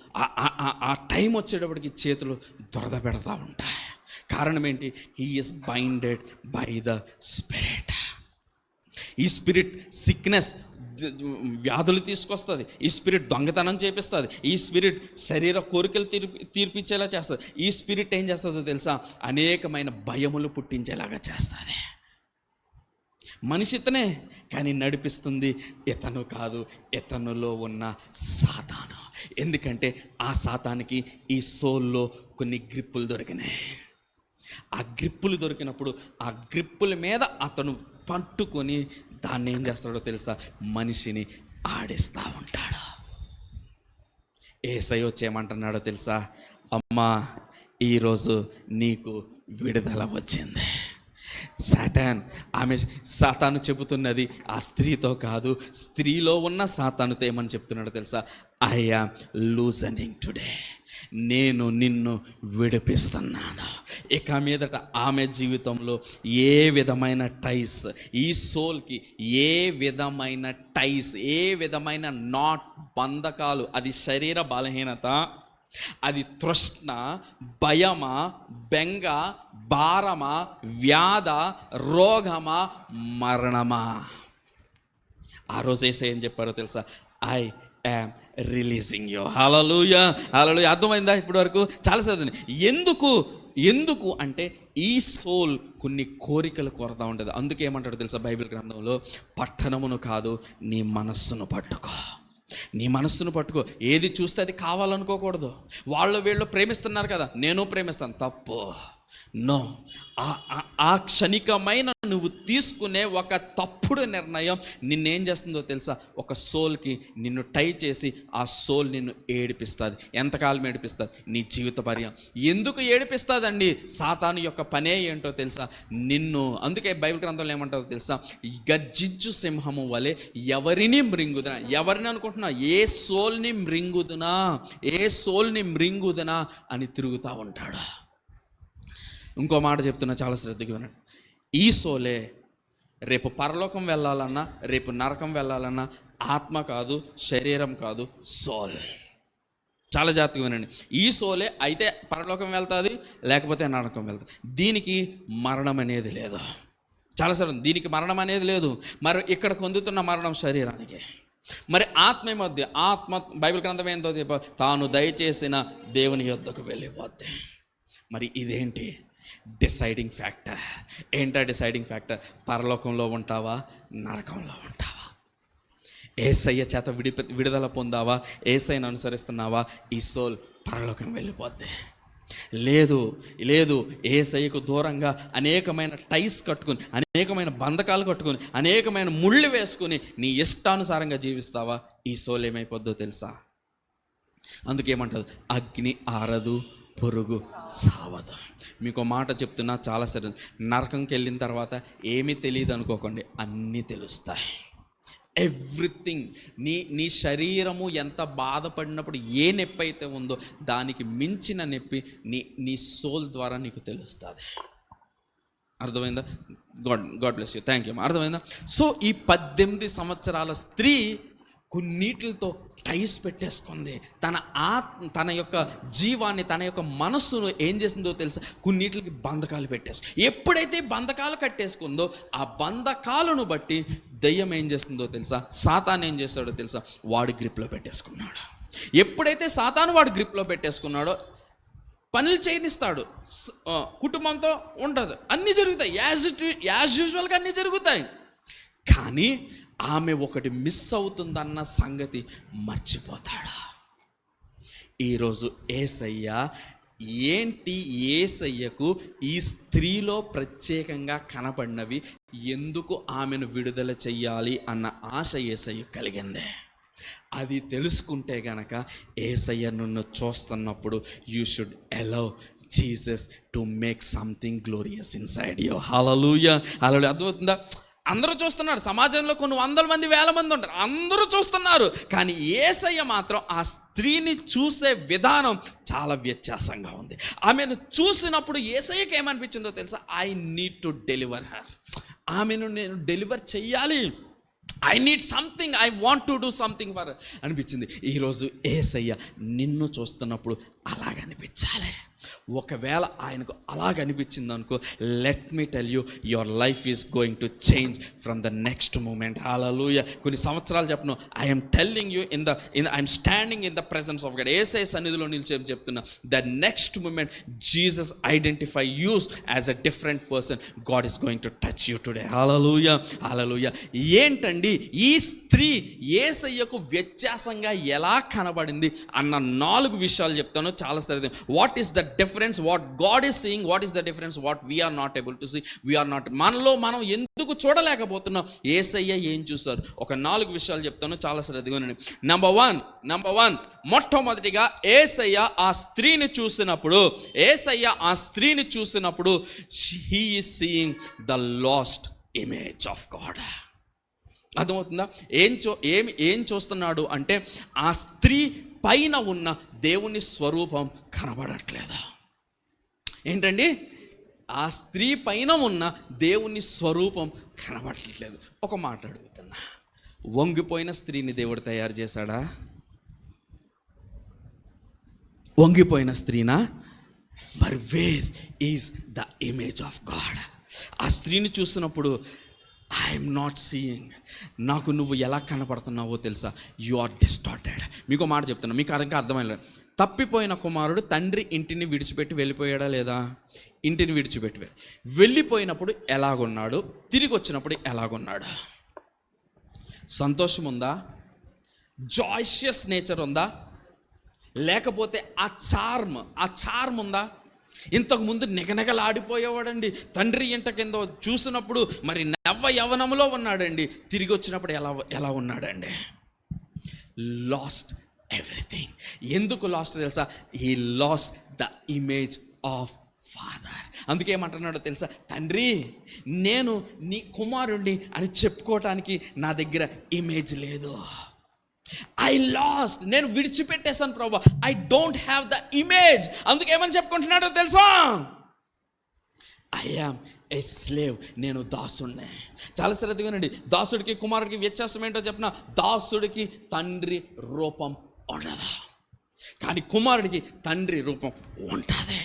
ఆ టైం వచ్చేటప్పటికి చేతులు దొరద పెడతా ఉంటాయి. కారణం ఏంటి? He is binded by the spirit. ఈ స్పిరిట్ సిక్నెస్, వ్యాధులు తీసుకొస్తుంది. ఈ స్పిరిట్ దొంగతనం చేపిస్తుంది. ఈ స్పిరిట్ శరీర కోరికలు తీర్పిచ్చేలా చేస్తుంది. ఈ స్పిరిట్ ఏం చేస్తుందో తెలుసా? అనేకమైన భయములు పుట్టించేలాగా చేస్తుంది. మనిషి ఇతనే, కానీ నడిపిస్తుంది ఇతను కాదు, ఇతనులో ఉన్న సాతాను. ఎందుకంటే ఆ సాతానికి ఈ సోల్లో కొన్ని గ్రిప్పులు దొరికినాయి. ఆ గ్రిప్పులు దొరికినప్పుడు ఆ గ్రిప్పుల మీద అతను పట్టుకొని దాన్ని ఏం చేస్తాడో తెలుసా? మనిషిని ఆడిస్తూ ఉంటాడు. యేసయ్య వచ్చి ఏమంటున్నాడో తెలుసా? అమ్మా, ఈరోజు నీకు విడుదల వచ్చింది. సాతాను చెబుతున్నది ఆ స్త్రీతో కాదు, స్త్రీలో ఉన్న సాతానుతో ఏమని చెప్తున్నాడో తెలుసా? I yam loosening today. నేను నిన్ను విడిపిస్తున్నాను. ఇక మీదట ఆమె జీవితంలో ఏ విధమైన టైస్, ఈ సోల్కి ఏ విధమైన టైస్, ఏ విధమైన బంధకాలు, అది శరీర బలహీనత, అది తృష్ణ, భయమా, బెంగ, భారమా, వ్యాధ, రోగమా, మరణమా, ఆ రోజు యేసయ్య ఏం చెప్పారో తెలుసా? I am releasing you. Hallelujah, hallelujah. అర్థమైందా ఇప్పటి వరకు? చాలా చదువుతుంది. ఎందుకు అంటే ఈ సోల్ కొన్ని కోరికలు కోరుతూ ఉంటుంది. అందుకే ఏమంటాడు తెలుసా బైబిల్ గ్రంథంలో? పట్టణమును కాదు, నీ మనస్సును పట్టుకో. నీ మనస్సును పట్టుకో. ఏది చూస్తే అది కావాలనుకోకూడదు. వీళ్ళు ప్రేమిస్తున్నారు కదా, నేను ప్రేమిస్తాను, తప్పు. నో. ఆ క్షణికమైన నువ్వు తీసుకునే ఒక తప్పుడు నిర్ణయం నిన్నేం చేస్తుందో తెలుసా? ఒక సోల్కి నిన్ను టై చేసి ఆ సోల్ నిన్ను ఏడిపిస్తుంది. ఎంతకాలం ఏడిపిస్తుంది? నీ జీవిత పర్యం. ఎందుకు ఏడిపిస్తుందండి? సాతాను యొక్క పనే ఏంటో తెలుసా? నిన్ను. అందుకే బైబిల్ గ్రంథంలో ఏమంటారో తెలుసా? గర్జించు సింహము వలె ఎవరిని మృంగుదునా. ఎవరిని అనుకుంటున్నా? ఏ సోల్ని మృంగుదునా, ఏ సోల్ని మృంగుదునా అని తిరుగుతూ ఉంటాడు. ఇంకో మాట చెప్తున్నా, చాలా శ్రద్ధగా వినండి. ఈ సోలే రేపు పరలోకం వెళ్ళాలన్నా, రేపు నరకం వెళ్ళాలన్నా ఆత్మ కాదు, శరీరం కాదు, సోల్. చాలా జాగ్రత్తగా వినండి. ఈ సోలే అయితే పరలోకం వెళ్తుంది, లేకపోతే నరకం వెళ్తుంది. దీనికి మరణం అనేది లేదు. చాలా సరే, దీనికి మరణం అనేది లేదు. మరి ఇక్కడ పొందుతున్న మరణం శరీరానికి. మరి ఆత్మ మధ్య ఆత్మ బైబిల్ గ్రంథం ఏంటో చెప్ప, తాను దయచేసిన దేవుని యొద్దకు వెళ్ళిపోద్ది. మరి ఇదేంటి డిసైడింగ్ ఫ్యాక్టర్? ఏంటా డిసైడింగ్ ఫ్యాక్టర్? పరలోకంలో ఉంటావా, నరకంలో ఉంటావా? యేసయ్య చేత విడుదల పొందావా, యేసయ్యను అనుసరిస్తున్నావా, ఈ సోల్ పరలోకం వెళ్ళిపోద్ది. లేదు లేదు, యేసయ్యకు దూరంగా అనేకమైన టైస్ కట్టుకుని, అనేకమైన బంధకాలు కట్టుకుని, అనేకమైన ముళ్ళు వేసుకుని నీ ఇష్టానుసారంగా జీవిస్తావా, ఈ సోల్ ఏమైపోద్దో తెలుసా? అందుకేమంటుంది? అగ్ని ఆరదు, పొరుగు సావదు. మీకు మాట చెప్తున్నా, చాలా సరే. నరకంకి వెళ్ళిన తర్వాత ఏమీ తెలియదు అనుకోకండి, అన్నీ తెలుస్తాయి. ఎవ్రీథింగ్. నీ శరీరము ఎంత బాధపడినప్పుడు ఏ నొప్పి అయితే ఉందో దానికి మించిన నొప్పి నీ సోల్ ద్వారా నీకు తెలుస్తుంది. అర్థమైందా? God bless you. Thank you. అర్థమైందా? సో ఈ 18 సంవత్సరాల స్త్రీ కొన్నిటితో టైస్ పెట్టేసుకుంది. తన యొక్క జీవాన్ని, తన యొక్క మనస్సును ఏం చేసిందో తెలుసా? కొన్నిటికి బంధకాలు పెట్టేసి, ఎప్పుడైతే బంధకాలు కట్టేసుకుందో ఆ బంధకాలను బట్టి దయ్యం ఏం చేస్తుందో తెలుసా? సాతాను ఏం చేస్తాడో తెలుసా? వాడు గ్రిప్లో పెట్టేసుకున్నాడు. ఎప్పుడైతే సాతాను వాడు గ్రిప్లో పెట్టేసుకున్నాడో పనులు చేయనిస్తాడు, కుటుంబంతో ఉండదు, అన్నీ జరుగుతాయి, యాజ్ యూజువల్గా అన్నీ జరుగుతాయి. కానీ ఆమె ఒకటి మిస్ అవుతుందన్న సంగతి మర్చిపోతాడా? ఈరోజు యేసయ్య ఏంటి? యేసయ్యకు ఈ స్త్రీలో ప్రత్యేకంగా కనపడినవి, ఎందుకు ఆమెను విడుదల చెయ్యాలి అన్న ఆశ యేసయ్య కలిగింది. అది తెలుసుకుంటే గనక యేసయ్య నిన్ను చూస్తున్నప్పుడు you should allow Jesus to make something glorious inside you. Hallelujah, hallelujah. అర్థమవుతుందా? అందరూ చూస్తున్నారు. సమాజంలో కొన్ని 100 మంది 1000 మంది ఉంటారు, అందరూ చూస్తున్నారు. కానీ యేసయ్య మాత్రం ఆ స్త్రీని చూసే విధానం చాలా వ్యత్యాసంగా ఉంది. ఆమెను చూసినప్పుడు యేసయ్యకి ఏమనిపించిందో తెలుసా? I need to deliver her. ఆమెను నేను డెలివర్ చెయ్యాలి. I need something, I want to do something for అనిపించింది. ఈరోజు యేసయ్య నిన్ను చూస్తున్నప్పుడు అలాగనిపించాలి. ఒకవేళ ఆయనకు అలాగనిపించింది అనుకో, let me tell you, your life is going to change from the next moment. Hallelujah. కొన్ని సంవత్సరాలు చెప్పను, I'm telling you I'm standing in the presence of God. Yesayya సన్నిధిలో నిలిచి చెప్తున్నా, the next moment Jesus identify use as a different person. God is going to touch you today. Hallelujah, hallelujah. ఏంటండి ఈ స్త్రీ యేసయ్యకు వ్యత్యాసంగా ఎలా కనబడింది అన్న 4 విషయాలు చెప్తాను. చాలా సరే. What is the difference, what God is seeing, what is the difference, what we are not able to see, we are not. మనలో మనం ఎందుకు చూడలేకపోతున్నాం? యేసయ్య ఏం చూశారు? ఒక 4 విషయాలు చెప్తాను, చాలా శ్రద్ధగా వినండి. నంబర్ వన్, మొట్టమొదటిగా యేసయ్య ఆ స్త్రీని చూసినప్పుడు he is seeing the lost image of God. అర్థమవుతుందా? ఏం చూస్తున్నాడు అంటే ఆ స్త్రీ పైన ఉన్న దేవుని స్వరూపం కనబడట్లేదా? ఏంటండి? ఆ స్త్రీ పైన ఉన్న దేవుని స్వరూపం కనబడట్లేదు. ఒక మాట అడుగుతున్నా, వంగిపోయిన స్త్రీని దేవుడు తయారు చేశాడా? వంగిపోయిన స్త్రీనా? మరి where is the image of God? ఆ స్త్రీని చూసినప్పుడు ఐఎమ్ నాట్ సీయింగ్. నాకు నువ్వు ఎలా కనపడుతున్నావో తెలుసా? You are distorted. మీకు మాట చెప్తున్నా, మీకు అర్థమైనా. తప్పిపోయిన కుమారుడు తండ్రి ఇంటిని విడిచిపెట్టి వెళ్ళిపోయాడా లేదా? ఇంటిని విడిచిపెట్టి వెళ్ళిపోయినప్పుడు ఎలాగున్నాడు, తిరిగి వచ్చినప్పుడు ఎలాగున్నాడు? సంతోషం ఉందా? జాయ్షియస్ నేచర్ ఉందా? లేకపోతే ఆ చార్మ్ ఉందా? ఇంతకు ముందు నెగనెగలాడిపోయేవాడండి. తండ్రి ఇంట కింద చూసినప్పుడు మరి యవ్వనంలో ఉన్నాడండి. తిరిగి వచ్చినప్పుడు ఎలా ఉన్నాడండి? Lost everything. ఎందుకు లాస్ట్ తెలుసా? He lost the image of father. అందుకే ఏమంటున్నాడో తెలుసా? తండ్రి, నేను నీ కుమారుడిని అని చెప్పుకోవటానికి నా దగ్గర ఇమేజ్ లేదు. ఐ లాస్ట్, నేను విడిచిపెట్టేశాను ప్రభా. I don't have the image. అందుకే ఏమని చెప్పుకుంటున్నాడో తెలుసా? ఐ యామ్ ఏ స్లేవ్, నేను దాసుడినే. చాలా శ్రద్ధగానండి. దాసుడికి కుమారుడికి వ్యత్యాసం ఏంటో చెప్పిన? దాసుడికి తండ్రి రూపం ఉండదు, కానీ కుమారుడికి తండ్రి రూపం ఉంటుంది.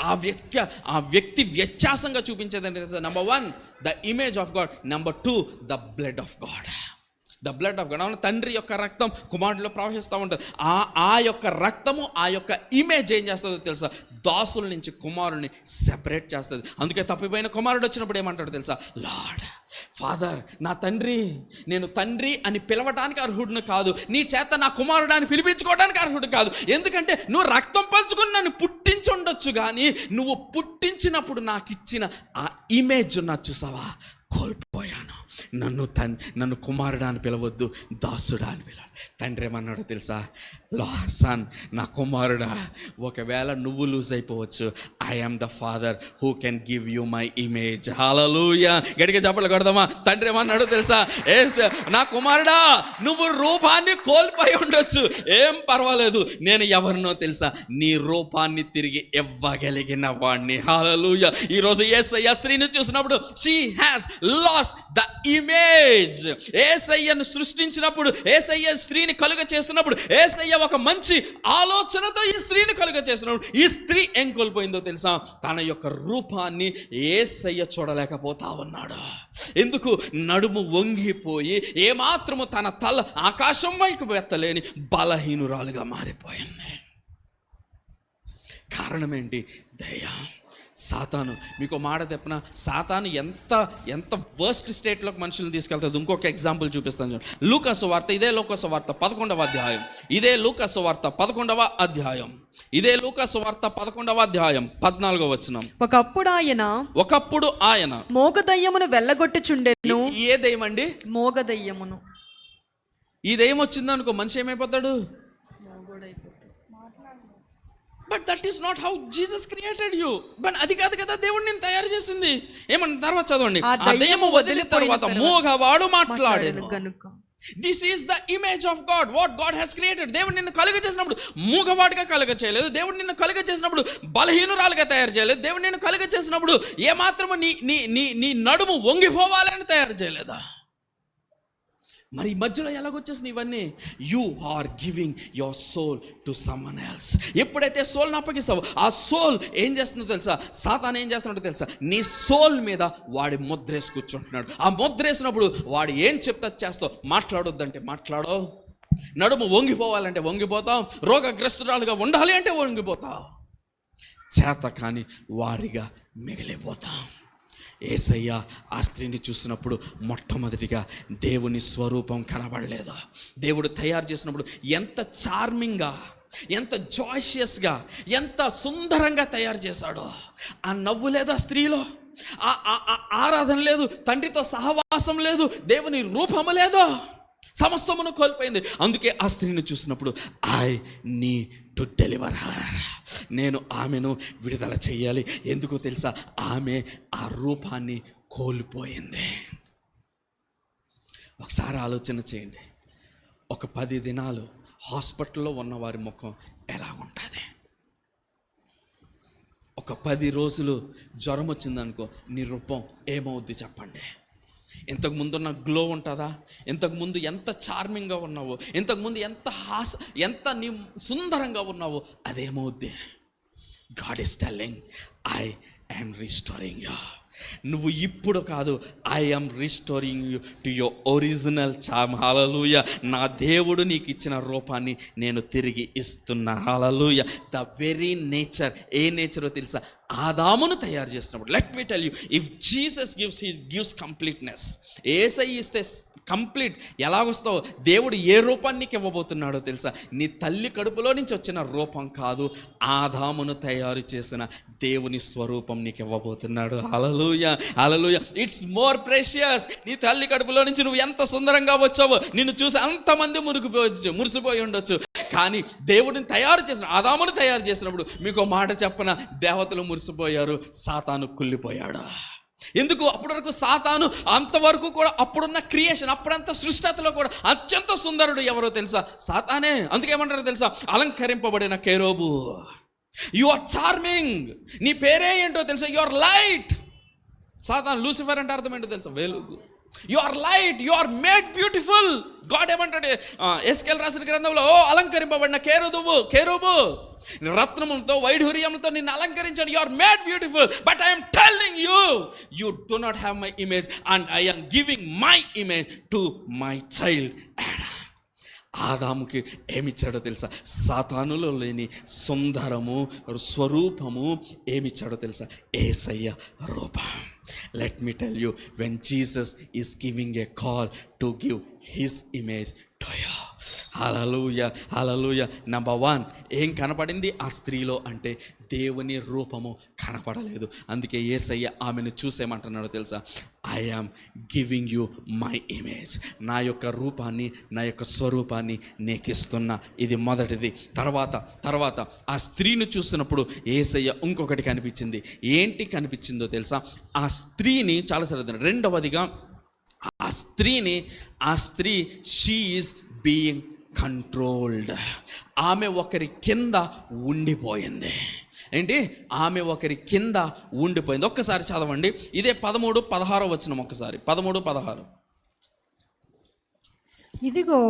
ఆ వ్యక్తి వ్యత్యాసంగా చూపించేదండి. Number 1 the image of God, number 2 the blood of God. The blood of God. అవును, తండ్రి యొక్క రక్తం కుమారుడిలో ప్రవహిస్తూ ఉంటుంది. ఆ యొక్క రక్తము, ఆ యొక్క ఇమేజ్ ఏం చేస్తుందో తెలుసా? దాసుల నుంచి కుమారుడిని సెపరేట్ చేస్తుంది. అందుకే తప్పిపోయిన కుమారుడు వచ్చినప్పుడు ఏమంటాడు తెలుసా? లార్డ్, ఫాదర్, నా తండ్రి, నేను తండ్రి అని పిలవటానికి అర్హుడిని కాదు, నీ చేత నా కుమారుడు అని పిలిపించుకోవడానికి అర్హుడు కాదు. ఎందుకంటే నువ్వు రక్తం పంచుకుని నన్ను పుట్టించి ఉండొచ్చు, కానీ నువ్వు పుట్టించినప్పుడు నాకు ఇచ్చిన ఆ ఇమేజ్ ఉన్నా చూసావా, కోల్పోయాను. నన్ను కుమారుడా అని పిలవద్దు, దాసుడా అని పిలవాలి. తండ్రి ఏమన్నాడో తెలుసా? సన్, నా కుమారుడా, ఒకవేళ నువ్వు లూజ్ అయిపోవచ్చు, I am the father who can give you my image. Hallelujah. గట్టిగా చప్పట్లు కొడదామా? తండ్రి ఏమన్నాడో తెలుసా? నా కుమారుడా, నువ్వు రూపాన్ని కోల్పోయి ఉండొచ్చు, ఏం పర్వాలేదు, నేను ఎవరినో తెలుసా? నీ రూపాన్ని తిరిగి ఇవ్వగలిగిన వాడిని. హల్లెలూయా. ఈరోజు యేసయ్య స్త్రీని చూసినప్పుడు she has lost the image. యేసయ్యను సృష్టించినప్పుడు, యేసయ్య స్త్రీని కలుగ చేసినప్పుడు, యేసయ్య ఒక మంచి ఆలోచనతో ఈ స్త్రీని కలుగ చేసినప్పుడు ఈ స్త్రీ ఏం కోల్పోయిందో తెలుసా? తన యొక్క రూపాన్ని యేసయ్య చూడలేకపోతా ఉన్నాడు. ఎందుకు? నడుము వంగిపోయి ఏమాత్రము తన తల ఆకాశం వైపు ఎత్తలేని బలహీనురాలుగా మారిపోయింది. కారణం ఏంటి? దయ. సాతాను, మీకు మాట చెప్పిన, సాతాను ఎంత వర్స్ట్ స్టేట్లోకి మనుషులను తీసుకెళ్తుంది. ఇంకొక ఎగ్జాంపుల్ చూపిస్తాను చూడండి. లూకాసు వార్త, ఇదే లూకాసు వార్త 11వ అధ్యాయం, ఇదే లూకాసు వార్త 11వ అధ్యాయం, ఇదే లూకాసు వార్త 11వ అధ్యాయం 14వ వచనం. ఒకప్పుడు ఆయన మోగదయ్యమును వెళ్ళగొట్టుచుండెను. ఏ దయ్యం అండి? మోగదయ్యమును. ఈ దయ్యం వచ్చిందనుకో మనిషి ఏమైపోతాడు? But that is not how Jesus created you. But అది కాదు కదా దేవుడు నేను తయారు చేసింది. ఏమన్నా తర్వాత చదవండి. ఆ దయ్యము వదిలిన తర్వాత మూగవాడు మాట్లాడేను. This is the image of God, what God has created. దేవుడు నిన్ను కలుగ చేసినప్పుడు మూగవాడిగా కలుగ చేయలేదు. దేవుడు నిన్ను కలుగ చేసినప్పుడు బలహీనురాలుగా తయారు చేయలేదు. దేవుడు నిన్ను కలుగ చేసినప్పుడు ఏమాత్రము నీ నడుము వంగిపోవాలని తయారు చేయలేదా? మరి ఈ మధ్యలో ఎలాగొచ్చేసినాయి ఇవన్నీ? You are giving your soul to someone else. ఎప్పుడైతే సోల్ని అప్పగిస్తావో ఆ సోల్ ఏం చేస్తుందో తెలుసా? సాతాను ఏం చేస్తున్నాడో తెలుసా? నీ సోల్ మీద వాడి ముద్రేసి కూర్చుంటున్నాడు. ఆ ముద్రేసినప్పుడు వాడు ఏం చెప్తా చేస్తావు. మాట్లాడొద్దంటే మాట్లాడో, నడుము వంగిపోవాలంటే వంగిపోతాం, రోగగ్రస్తురాలుగా ఉండాలి అంటే వంగిపోతావు, చేత కానీ వారిగా మిగిలిపోతాం. యేసయ్య ఆ స్త్రీని చూసినప్పుడు మొట్టమొదటిగా దేవుని స్వరూపం కనబడలేదు. దేవుడు తయారు చేసినప్పుడు ఎంత చార్మింగ్గా, ఎంత జాయిషియస్గా, ఎంత సుందరంగా తయారు చేశాడో. ఆ నవ్వు లేదా స్త్రీలో, ఆరాధన లేదు, తండ్రితో సహవాసం లేదు, దేవుని రూపము లేదు, సమస్తమును కోల్పోయింది. అందుకే ఆ స్త్రీని చూసినప్పుడు I need to deliver her, నేను ఆమెను విడుదల చేయాలి. ఎందుకో తెలుసా? ఆమె ఆ రూపాన్ని కోల్పోయింది. ఒకసారి ఆలోచన చేయండి. ఒక 10 దినాలు హాస్పిటల్లో ఉన్న వారి ముఖం ఎలా ఉంటుంది? ఒక 10 రోజులు జ్వరం వచ్చిందనుకో, నీ రూపం ఏమవుద్ది చెప్పండి? ఇంతకుముందు ఉన్న గ్లో ఉంటుందా? ఇంతకుముందు ఎంత చార్మింగ్గా ఉన్నావో, ఇంతకుముందు ఎంత నీ సుందరంగా ఉన్నావో అదేమవుద్ది? God is telling I am restoring you. నువ్వు ఇప్పుడు కాదు, I am restoring you to your original charm. Hallelujah. నా దేవుడు నీకు ఇచ్చిన రూపాన్ని నేను తిరిగి ఇస్తున్నా. హల్లెలూయా. ద వెరీ నేచర్, ఏ నేచరో తెలుసా? ఆదామును తయారు చేసినప్పుడు, let me tell you, if Jesus gives completeness, Yesayya ఇస్తే కంప్లీట్. ఎలాగొస్తావు? దేవుడు ఏ రూపాన్ని నీకు ఇవ్వబోతున్నాడో తెలుసా? నీ తల్లి కడుపులో నుంచి వచ్చిన రూపం కాదు, ఆదామును తయారు చేసిన దేవుని స్వరూపం నీకు ఇవ్వబోతున్నాడు. Hallelujah, hallelujah. It's more precious. నీ తల్లి కడుపులో నుంచి నువ్వు ఎంత సుందరంగా వచ్చావో, నిన్ను చూసి అంతమంది మురిసిపోయి ఉండొచ్చు. కానీ దేవుడిని తయారు చేసిన, ఆదామును తయారు చేసినప్పుడు మీకు మాట చెప్పన, దేవతలు మురిసిపోయారు, సాతాను కుళ్ళిపోయాడు. ఎందుకు? అప్పటి వరకు సాతాను అంతవరకు కూడా, అప్పుడున్న క్రియేషన్, అప్పుడంత సృష్టతలో కూడా అత్యంత సుందరుడు ఎవరో తెలుసా? సాతానే. అందుకేమంటారో తెలుసా? అలంకరింపబడిన కేరోబు. You are charming. నీ పేరే ఏంటో తెలుసా? You are light. Satan, Lucifer అంటే అర్థం ఏంటో తెలుసా? వెలుగు. You are light, you are made beautiful. God ఏమంటాడు ఎస్కేల్ రాసిన గ్రంథంలో? ఓ అలంకరింపబడిన కేరూబు, రత్నములతో వైఢూర్యములతో నిన్ను అలంకరించాడు. You are made beautiful. But I'm telling you, you do not have my image and I am giving my image to my child Adam. ఆదాముకి ఏమిచ్చాడో తెలుసా? సాతానులో లేని సుందరము స్వరూపము ఏమిచ్చాడో తెలుసా? యేసయ్య రూపం. Let me tell you, when Jesus is giving a call to give his image to you. Hallelujah, hallelujah. Number 1 ఏం కనపడింది ఆ స్త్రీలో అంటే దేవుని రూపము కనపడలేదు. అందుకే యేసయ్య ఆమెను చూసేమంటున్నాడో తెలుసా? I am giving you my image. నా యొక్క రూపాన్ని, నా యొక్క స్వరూపాన్ని నీకిస్తున్నా. ఇది మొదటిది. తర్వాత ఆ స్త్రీని చూసినప్పుడు యేసయ్య ఇంకొకటి కనిపించింది. ఏంటి కనిపించిందో తెలుసా? ఆ స్త్రీని చాలాసార్లు, రెండవదిగా ఆ స్త్రీ షీ ఈజ్ బీయింగ్ కంట్రోల్డ్. ఆమె ఒకరి కింద ఉండిపోయింది. ఏంటి? ఆమె ఒకరి కింద ఉండిపోయింది. ఒక్కసారి చదవండి, ఇదే 13-16 వచనం. ఒక్కసారి 13-16. ఇదిగో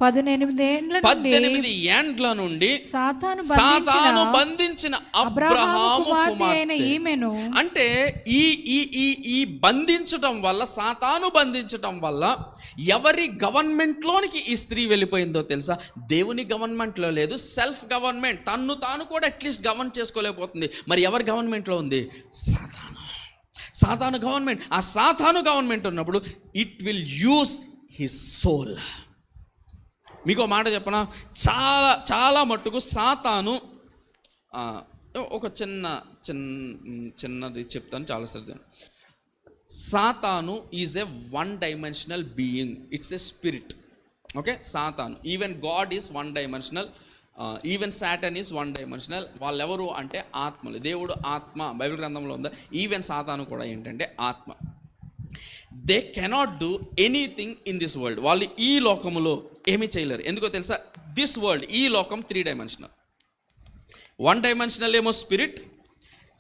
18 ఏండ్ల నుండి సాతాను బంధించిన అబ్రహాము కుమార్తె. ఈమెను అంటే ఈ బంధించటం వల్ల, సాతాను బంధించటం వల్ల ఎవరి గవర్నమెంట్లోనికి ఈ స్త్రీ వెళ్ళిపోయిందో తెలుసా? దేవుని గవర్నమెంట్లో లేదు, సెల్ఫ్ గవర్నమెంట్. తన్ను తాను కూడా అట్లీస్ట్ గవర్న్ చేసుకోలేకపోతుంది. మరి ఎవరి గవర్నమెంట్లో ఉంది? సాతాను గవర్నమెంట్. ఆ సాతాను గవర్నమెంట్ ఉన్నప్పుడు it will use his soul. మీకు మాట చెప్పనా? చాలా మట్టుకు సాతాను, ఒక చిన్నది చెప్తాను, చాలా సరిది. Satan is a 1 dimensional being. It's a spirit. Okay, Satan. Even God is 1 dimensional, even Satan is 1 dimensional. వాళ్ళెవరు అంటే ఆత్మలు. దేవుడు ఆత్మ, బైబిల్ గ్రంథంలో ఉందా? ఈవెన్ సాతాను కూడా ఏంటంటే ఆత్మ. They cannot do anything in this world. వాళ్ళు ఈ లోకములో ఏమీ చేయలేరు. ఎందుకో తెలుసా? దిస్ వరల్డ్, ఈ లోకం 3 డైమెన్షనల్. 1 డైమెన్షనల్ ఏమో స్పిరిట్,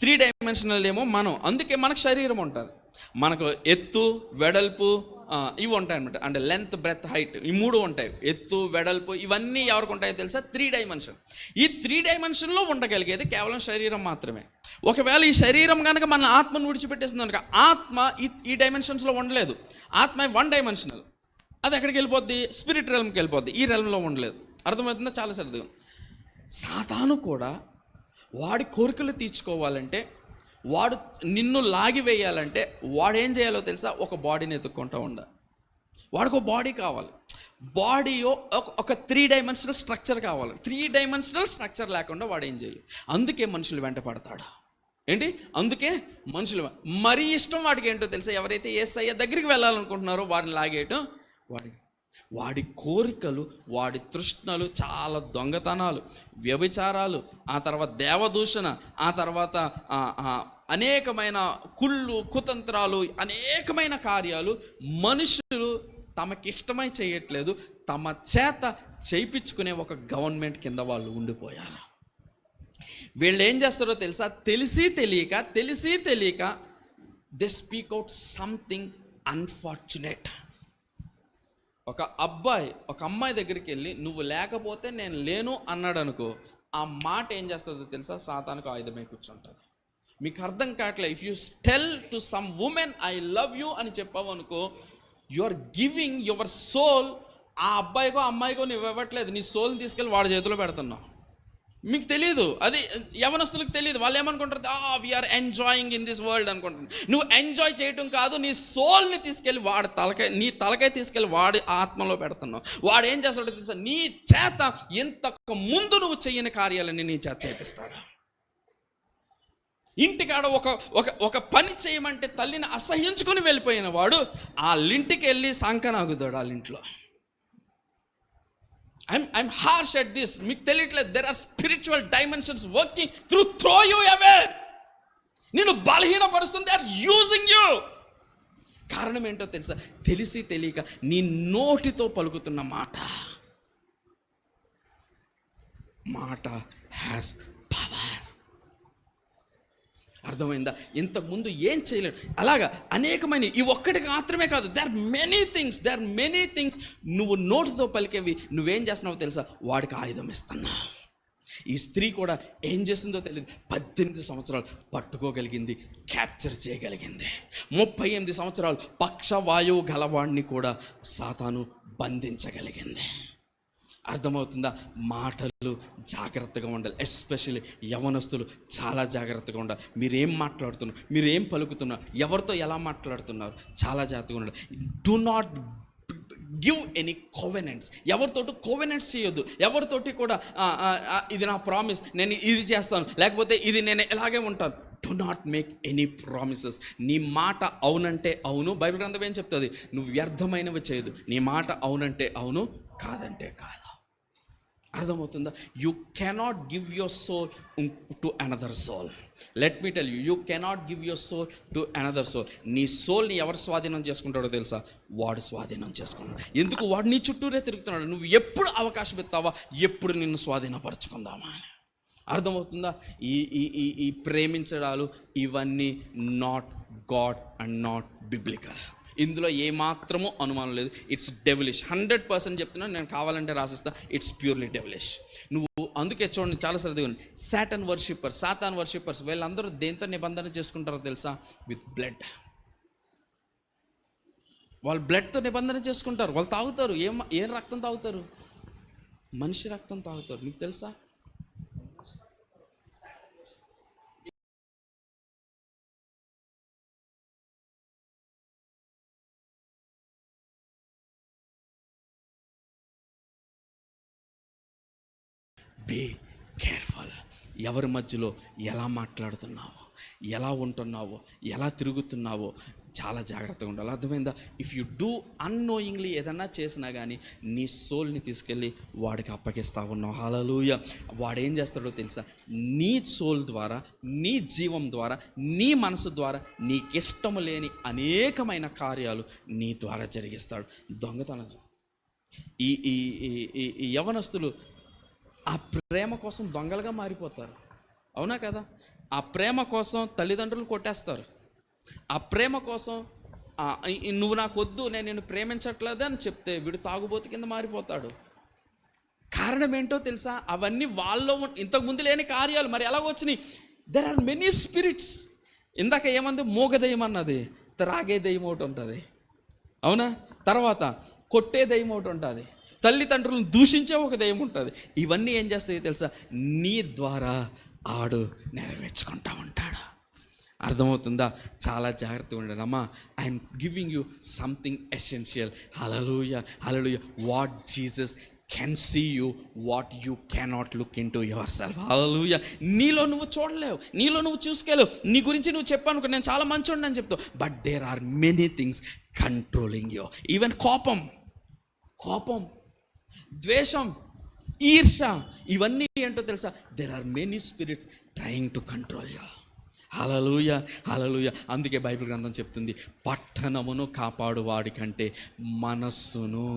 3 డైమెన్షనల్ ఏమో మనం. అందుకే మనకు శరీరం ఉంటుంది, మనకు ఎత్తు వెడల్పు ఇవి ఉంటాయి అనమాట. అంటే లెంత్, బ్రెత్, హైట్, ఈ 3 ఉంటాయి. ఎత్తు వెడల్పు ఇవన్నీ ఎవరికి ఉంటాయో తెలుసా? 3 డైమెన్షన్. ఈ 3 డైమెన్షన్లో ఉండగలిగేది కేవలం శరీరం మాత్రమే. ఒకవేళ ఈ శరీరం కనుక మన ఆత్మను విడిచిపెట్టేస్తుంది కనుక, ఆత్మ ఈ డైమెన్షన్స్లో ఉండలేదు. ఆత్మ 1 డైమెన్షనల్. అది ఎక్కడికి వెళ్ళిపోద్ది? స్పిరిట్ రెల్మ్కి వెళ్ళిపోద్ది. ఈ రెల్మ్లో ఉండలేదు. అర్థమవుతుందా? చాలా సరిదిగా. సాతాను కూడా వాడి కోరికలు తీర్చుకోవాలంటే, వాడు నిన్ను లాగివేయాలంటే వాడు ఏం చేయాలో తెలుసా? ఒక బాడీని ఎత్తుక్కుంటూ ఉండాలి. వాడికి ఒక బాడీ కావాలి. బాడీయో ఒక 3 డైమెన్షనల్ స్ట్రక్చర్ కావాలి. 3 డైమెన్షనల్ స్ట్రక్చర్ లేకుండా వాడు ఏం చేయాలి? అందుకే మనుషులు వెంట పడతాడు. ఏంటి? అందుకే మనుషులు మరీ ఇష్టం వాడికి ఏంటో తెలుసా? ఎవరైతే యేసయ్య దగ్గరికి వెళ్ళాలనుకుంటున్నారో వారిని లాగేయటం. వాడి కోరికలు, వాడి తృష్ణలు చాలా దొంగతనాలు, వ్యభిచారాలు, ఆ తర్వాత దేవదూషణ, ఆ తర్వాత అనేకమైన కుళ్ళు కుతంత్రాలు, అనేకమైన కార్యాలు మనుషులు తమకిష్టమై చేయట్లేదు, తమ చేత చేయించుకునే ఒక గవర్నమెంట్ కింద వాళ్ళు ఉండిపోయారు. వీళ్ళు ఏం చేస్తారో తెలుసా? తెలిసి తెలియక they speak out something unfortunate. ఒక అబ్బాయి ఒక అమ్మాయి దగ్గరికి వెళ్ళి నువ్వు లేకపోతే నేను లేను అన్నాడు అనుకో, ఆ మాట ఏం చేస్తుందో తెలుసా? సాతానుకు ఆయుధమై కూర్చుంటుంది. మీకు అర్థం కావట్లేదు. If you tell to some women I love you అని చెప్పావు అనుకో, you are giving your soul. ఆ అబ్బాయికో అమ్మాయికో నువ్వు ఇవ్వట్లేదు, నీ సోల్ని తీసుకెళ్ళి వాడి చేతిలో పెడుతున్నావు. మీకు తెలియదు, అది యవనస్తులకు తెలియదు. వాళ్ళు ఏమనుకుంటారు, we are enjoying in this world అనుకుంటారు. నువ్వు ఎంజాయ్ చేయటం కాదు, నీ సోల్ని తీసుకెళ్ళి నీ తలకాయ తీసుకెళ్ళి వాడి ఆత్మలో పెడుతున్నావు. వాడు ఏం చేస్తాడో తెలుసా, నీ చేత ఇంతకు ముందు నువ్వు చెయ్యని కార్యాలని నీ చేత చేపిస్తాడు. ఇంటికాడ ఒక పని చేయమంటే తల్లిని అసహించుకొని వెళ్ళిపోయిన వాడు వాళ్ళింటికి వెళ్ళి సంకనాగుతాడు. వాళ్ళింట్లో I'm harsh at this. మీకు తెలియట్లేదు, there are spiritual dimensions working throw you away. నేను బలహీనపరుస్తుంది, they are using you. కారణం ఏంటో తెలుసా, తెలిసి తెలియక నీ నోటితో పలుకుతున్న మాట హ్యాస్ పవర్. అర్థమైందా? ఇంతకుముందు ఏం చేయలేడు. అలాగా అనేకమైన, ఇవి ఒక్కటికి మాత్రమే కాదు, దే ఆర్ మెనీ థింగ్స్ నువ్వు నోటితో పలికేవి నువ్వేం చేస్తున్నావో తెలుసా, వాడికి ఆయుధం ఇస్తున్నావు. ఈ స్త్రీ కూడా ఏం చేసిందో తెలియదు, 18 సంవత్సరాలు పట్టుకోగలిగింది, క్యాప్చర్ చేయగలిగింది. 38 సంవత్సరాలు పక్షవాయువు గలవాడిని కూడా సాతాను బంధించగలిగింది. అర్థమవుతుందా? మాటలు జాగ్రత్తగా ఉండాలి. ఎస్పెషల్లీ యవనస్తులు చాలా జాగ్రత్తగా ఉండాలి. మీరేం మాట్లాడుతున్నారు, మీరేం పలుకుతున్నారు, ఎవరితో ఎలా మాట్లాడుతున్నారు, చాలా జాగ్రత్తగా ఉండాలి. Do not give any covenants. ఎవరితోటి కోవెనెంట్స్ చేయొద్దు. ఎవరితోటి కూడా ఇది నా ప్రామిస్, నేను ఇది చేస్తాను, లేకపోతే ఇది నేను ఎలాగే ఉంటాను. Do not make any promises. నీ మాట అవునంటే అవును. బైబిల్ గ్రంథం ఏం చెప్తుంది, నువ్వు వ్యర్థమైనవి చేయదు. నీ మాట అవునంటే అవును, కాదంటే కాదు. అర్థమవుతుందా? You cannot give your soul to another soul. Let me tell you, you cannot give your soul to another soul. నీ సోల్ని ఎవరు స్వాధీనం చేసుకుంటాడో తెలుసా, వాడు స్వాధీనం చేసుకున్నాడు. ఎందుకు? వాడు నీ చుట్టూరే తిరుగుతున్నాడు. నువ్వు ఎప్పుడు అవకాశం ఇస్తావా, ఎప్పుడు నిన్ను స్వాధీనపరచుకుందామా అని. అర్థమవుతుందా? ఈ ప్రేమించడాలు ఇవన్నీ not God and not biblical. ఇందులో ఏమాత్రమూ అనుమానం లేదు. It's devilish. 100% చెప్తున్నాను, నేను కావాలంటే రాసిస్తా. It's purely devilish. నువ్వు అందుకే చూడండి, చాలా శ్రద్ధగా ఉంది. సాతాన్ వర్షిప్పర్స్ వీళ్ళందరూ దేంతో నిబంధన చేసుకుంటారో తెలుసా, విత్ బ్లడ్. వాళ్ళు బ్లడ్తో నిబంధన చేసుకుంటారు. వాళ్ళు తాగుతారు. ఏం రక్తం తాగుతారు? మనిషి రక్తం తాగుతారు. మీకు తెలుసా? Be careful. ఎవరి మధ్యలో ఎలా మాట్లాడుతున్నావో, ఎలా ఉంటున్నావో, ఎలా తిరుగుతున్నావో చాలా జాగ్రత్తగా ఉండాలి. అర్థమైందా? ఇఫ్ యు డూ అన్నోయింగ్లీ ఏదన్నా చేసినా కానీ నీ సోల్ని తీసుకెళ్ళి వాడికి అప్పగిస్తా ఉన్నావు. హల్లెలూయా. వాడేం చేస్తాడో తెలుసా, నీ సోల్ ద్వారా, నీ జీవం ద్వారా, నీ మనసు ద్వారా నీకిష్టం లేని అనేకమైన కార్యాలు నీ ద్వారా జరిగిస్తాడు. దొంగతనం. ఈ యవనస్తులు ఆ ప్రేమ కోసం దొంగలుగా మారిపోతారు. అవునా కదా? ఆ ప్రేమ కోసం తల్లిదండ్రులు కొట్టేస్తారు. ఆ ప్రేమ కోసం నువ్వు నాకు వద్దు, నేను నిన్ను ప్రేమించట్లేదు అని చెప్తే వీడు తాగుబోతు కింద మారిపోతాడు. కారణం ఏంటో తెలుసా, అవన్నీ వాళ్ళలో ఇంతకుముందు లేని కార్యాలు. మరి ఎలాగ వచ్చినాయి? There are many spirits. ఇందాక ఏమంది, మూగ దయ్యం అన్నది, త్రాగే దయ్యం ఒకటి ఉంటుంది. అవునా? తర్వాత కొట్టే దయ్యం ఒకటి ఉంటుంది, తల్లిదండ్రులను దూషించే ఒక దయ్యం ఉంటుంది. ఇవన్నీ ఏం చేస్తాయో తెలుసా, నీ ద్వారా ఆడు నెరవేర్చుకుంటా ఉంటాడు. అర్థమవుతుందా? చాలా జాగ్రత్తగా ఉండండి అమ్మా. I'm giving you something essential. Hallelujah, hallelujah. What Jesus can see you, what you cannot look into yourself. Hallelujah. నీలో నువ్వు చూడలేవు, నీలో నువ్వు చూసుకోలేవు. నీ గురించి నువ్వు చెప్పాను, నేను చాలా మంచోడిని అని చెప్తావు. But there are many things controlling you. Even కోపం, ద్వేషం, ఈర్ష, ఇవన్నీ ఏంటో తెలుసా, there are many spirits trying to control you. Hallelujah, hallelujah. అందుకే బైబిల్ గ్రంథం చెప్తుంది, పట్టణమును కాపాడు వాడి కంటే మనస్సును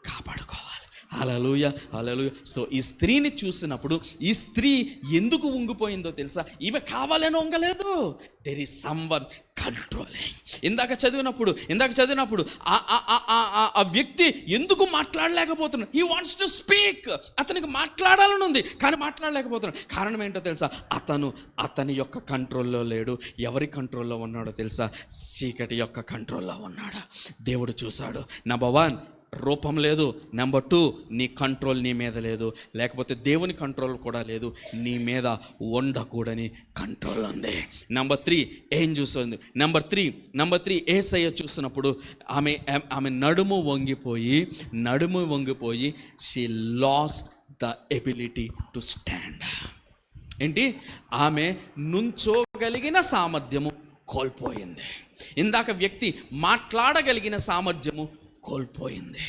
కాపాడుకోవాలి. హల్లెలూయా, హల్లెలూయా. సో ఈ స్త్రీని చూసినప్పుడు ఈ స్త్రీ ఎందుకు ఉంగిపోయిందో తెలుసా? ఈమె కావాలని వంగలేదు. There is someone controlling. ఇందాక చదివినప్పుడు ఆ వ్యక్తి ఎందుకు మాట్లాడలేకపోతున్నాడు? He wants to speak. అతనికి మాట్లాడాలని ఉంది కానీ మాట్లాడలేకపోతున్నాడు. కారణం ఏంటో తెలుసా? అతని యొక్క కంట్రోల్లో లేడు. ఎవరి కంట్రోల్లో ఉన్నాడో తెలుసా? చీకటి యొక్క కంట్రోల్లో ఉన్నాడు. దేవుడు చూశాడు. నంబర్ 1, రూపం లేదు. నెంబర్ 2, నీ కంట్రోల్ నీ మీద లేదు. లేకపోతే దేవుని కంట్రోల్ కూడా లేదు, నీ మీద ఉండకూడని కంట్రోల్ ఉంది. నెంబర్ 3 ఏం చూస్తుంది? నెంబర్ త్రీ యేసయ్య చూసినప్పుడు ఆమె నడుము వంగిపోయి she lost the ability to stand. ఏంటి? ఆమె నుంచోగలిగిన సామర్థ్యము కోల్పోయింది. ఇందాక వ్యక్తి మాట్లాడగలిగిన సామర్థ్యము కోల్పోయింది.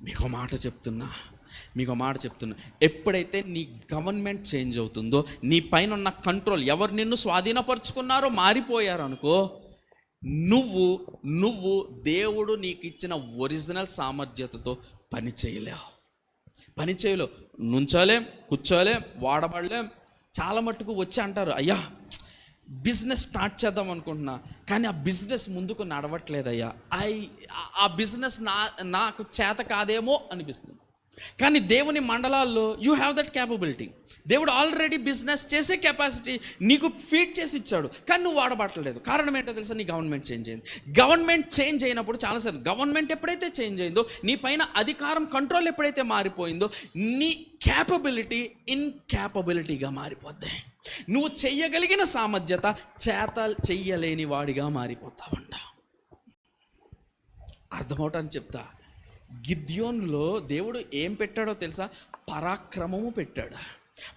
మీకు మాట చెప్తున్నా, ఎప్పుడైతే నీ గవర్నమెంట్ చేంజ్ అవుతుందో, నీ పైన ఉన్న కంట్రోల్, ఎవరు నిన్ను స్వాధీనపరుచుకున్నారో మారిపోయారు అనుకో, నువ్వు దేవుడు నీకు ఇచ్చిన ఒరిజినల్ సామర్థ్యతతో పని చేయలేవు. నుంచోలేం, కూర్చోలేం, వాడబడలేం. చాలా మట్టుకు వచ్చి అంటారు, అయ్యా బిజినెస్ స్టార్ట్ చేద్దాం అనుకుంటున్నా, కానీ ఆ బిజినెస్ ముందుకు నడవట్లేదయ్యా, ఆ బిజినెస్ నాకు చేత కాదేమో అనిపిస్తుంది. కానీ దేవుని మండలాల్లో యూ హ్యావ్ దట్ క్యాపబిలిటీ. దేవుడు ఆల్రెడీ బిజినెస్ చేసే కెపాసిటీ నీకు ఫీడ్ చేసి ఇచ్చాడు, కానీ నువ్వు వాడబట్టలేదు. కారణం ఏంటో తెలుసా? నీ గవర్నమెంట్ చేంజ్ అయింది. గవర్నమెంట్ చేంజ్ అయినప్పుడు చాలాసార్లు గవర్నమెంట్ ఎప్పుడైతే చేంజ్ అయిందో, నీ పైన అధికారం, కంట్రోల్ ఎప్పుడైతే మారిపోయిందో, నీ క్యాపబిలిటీ ఇన్క్యాపబిలిటీగా మారిపోద్ది. నువ్వు చెయ్యగలిగిన సామర్థ్యత చేత చెయ్యలేని వాడిగా మారిపోతావంట. అర్థమవటాన్ని చెప్తా. గిద్యోనులో దేవుడు ఏం పెట్టాడో తెలుసా? పరాక్రమము పెట్టాడు.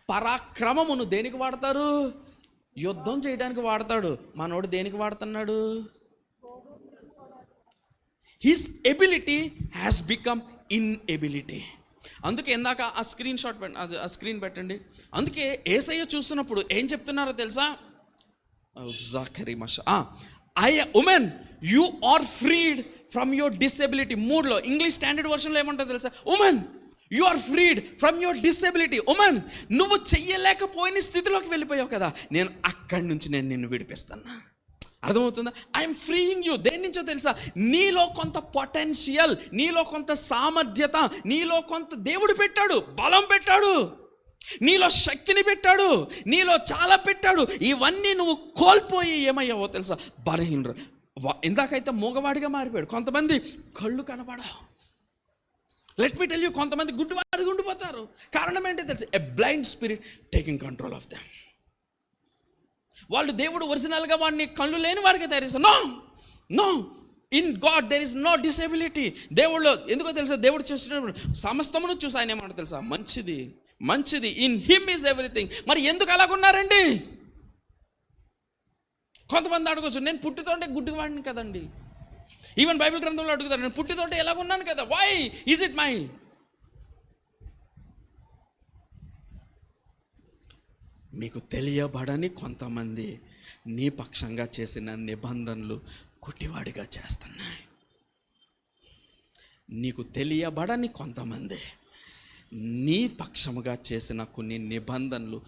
పరాక్రమమును దేనికి వాడతారు? యుద్ధం చేయడానికి వాడతాడు. మనోడు దేనికి వాడుతున్నాడు? His ability has become inability. అందుకే ఇందాక ఆ స్క్రీన్ పెట్టండి. అందుకే యేసయ్య చూస్తున్నప్పుడు ఏం చెప్తున్నారో తెలుసా? Women you are freed from your disability. 3లో ఇంగ్లీష్ స్టాండర్డ్ వర్షన్లో ఏమంటారు తెలుసా? Women you are freed from your disability. Women, నువ్వు చెయ్యలేకపోయిన స్థితిలోకి వెళ్ళిపోయావు కదా, నేను అక్కడి నుంచి నిన్ను విడిపిస్తున్నా. అర్థమవుతుందా? I'm freeing you. దేని నుంచో తెలుసా? నీలో కొంత పొటెన్షియల్, నీలో కొంత సామర్థ్యత, నీలో కొంత దేవుడు పెట్టాడు, బలం పెట్టాడు, నీలో శక్తిని పెట్టాడు, నీలో చాలా పెట్టాడు. ఇవన్నీ నువ్వు కోల్పోయి ఏమయ్యావో తెలుసా? బలహీనరు. ఇందాకైతే మూగవాడిగా మారిపోయాడు. కొంతమంది కళ్ళు కనబడవు. లెట్ మీ టెల్ యూ, కొంతమంది గుడ్డివాడిగా ఉండిపోతారు. కారణం ఏంటో తెలుసా? A blind spirit taking control of them. వాళ్ళు దేవుడు ఒరిజినల్గా వాడిని కళ్ళు లేని వారికి తయారు చేస్తారు. No in God there is no disability. దేవుళ్ళు ఎందుకో తెలుసా? దేవుడు చూసినప్పుడు సమస్తమును చూసి ఆయన ఏమంటారు తెలుసా? మంచిది ఇన్ హిమ్ ఈజ్ ఎవ్రీథింగ్. మరి ఎందుకు అలాగున్నారండి? కొంతమంది అడగచ్చు, నేను పుట్టితోంటే గుడ్డివాడిని కదండి. ఈవెన్ బైబిల్ గ్రంథంలో అడుగుతారు, నేను పుట్టితోంటే ఎలాగున్నాను కదా, వై ఈజ్ ఇట్ మై? మీకు తెలియబడని కొంతమంది నీ పక్షంగా చేసిన నిబంధనలు గుడ్డివాడిగా చేస్తున్నాయి. నీకు తెలియబడని కొంతమంది నీ పక్షముగా చేసిన కొన్ని నిబంధనలు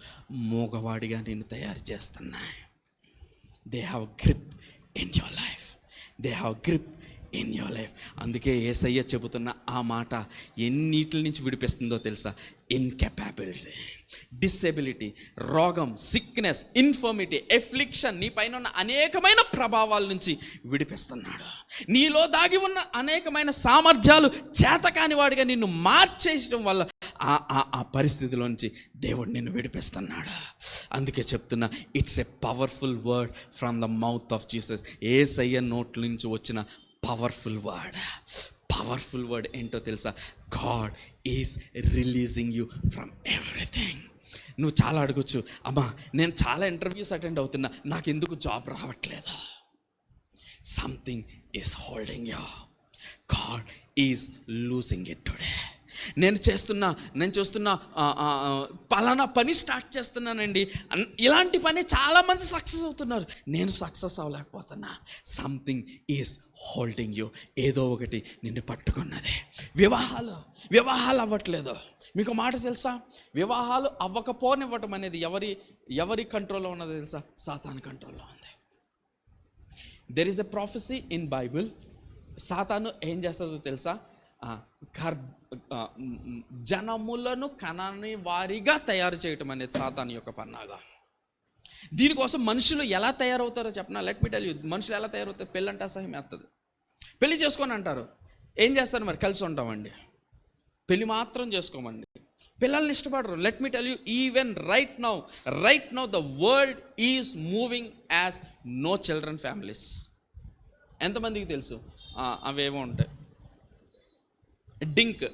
మూగవాడిగా నిన్ను తయారు చేస్తున్నాయి. They have grip in your life. అందుకే యేసయ్య చెబుతున్న ఆ మాట ఎన్నిటి నుంచి విడిపిస్తుందో తెలుసా? ఇన్కెపాబిలిటీ, డిసేబిలిటీ, రోగం, సిక్నెస్, ఇన్ఫర్మిటీ, ఎఫ్లిక్షన్, నీ పైన ఉన్న అనేకమైన ప్రభావాల నుంచి విడిపిస్తున్నాడు. నీలో దాగి ఉన్న అనేకమైన సామర్థ్యాలు చేతకాని వాడిగా నిన్ను మార్చేయడం వల్ల ఆ పరిస్థితిలో నుంచి దేవుడు నిన్ను విడిపిస్తున్నాడు. అందుకే చెప్తున్నా, it's a powerful word from the mouth of Jesus. Yesayya నోట్ల నుంచి వచ్చిన పవర్ఫుల్ వర్డ్ ఏంటో తెలుసా? God is releasing you from everything. నువ్వు చాలా అడగచ్చు, అమ్మా నేను చాలా ఇంటర్వ్యూస్ అటెండ్ అవుతున్నా, నాకు ఎందుకు జాబ్ రావట్లేదు? Something is holding you. God is losing it today. నేను చూస్తున్నా పలానా పని స్టార్ట్ చేస్తున్నానండి, ఇలాంటి పని చాలామంది సక్సెస్ అవుతున్నారు, నేను సక్సెస్ అవ్వలేకపోతున్నా. Something is holding you. ఏదో ఒకటి నిన్ను పట్టుకున్నది. వివాహాలు అవ్వట్లేదు. మీకు మాట తెలుసా? వివాహాలు అవ్వకపోనివ్వటం అనేది ఎవరి కంట్రోల్లో ఉన్నదో తెలుసా? సాతాను కంట్రోల్లో ఉంది. There is a prophecy in Bible. సాతాను ఏం చేస్తుందో తెలుసా? జనములను కనని వారిగా తయారు చేయటం అనేది సాతాను యొక్క పన్నాగా. దీనికోసం మనుషులు ఎలా తయారవుతారో చెప్పనా? Let me tell you. మనుషులు ఎలా తయారవుతారు? పెళ్ళంటే అసహ్యం వేస్తుంది. పెళ్లి చేసుకొని అంటారు, ఏం చేస్తారు మరి? కలిసి ఉంటామండి, పెళ్ళి మాత్రం చేసుకోమండి, పిల్లల్ని ఇష్టపడరు. Let me tell you, even right now the world is moving as no children families. ఎంతమందికి తెలుసు? అవేమో ఉంటాయి, డింక్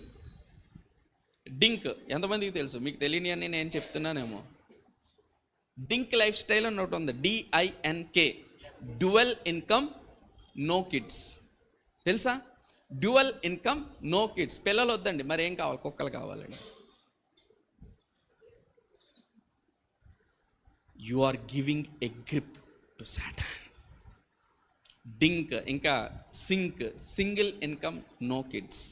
ఎంతమందికి తెలుసు? మీకు తెలియని అని నేను చెప్తున్నానేమో. డింక్ లైఫ్ స్టైల్ అని ఒకటి ఉంది, DINK, dual income no kids. తెలుసా? Dual income no kids. పిల్లలు వద్దండి, మరి ఏం కావాలి? కుక్కలు కావాలండి. You are giving a grip to Satan. DINK, ఇంకా single income no kids,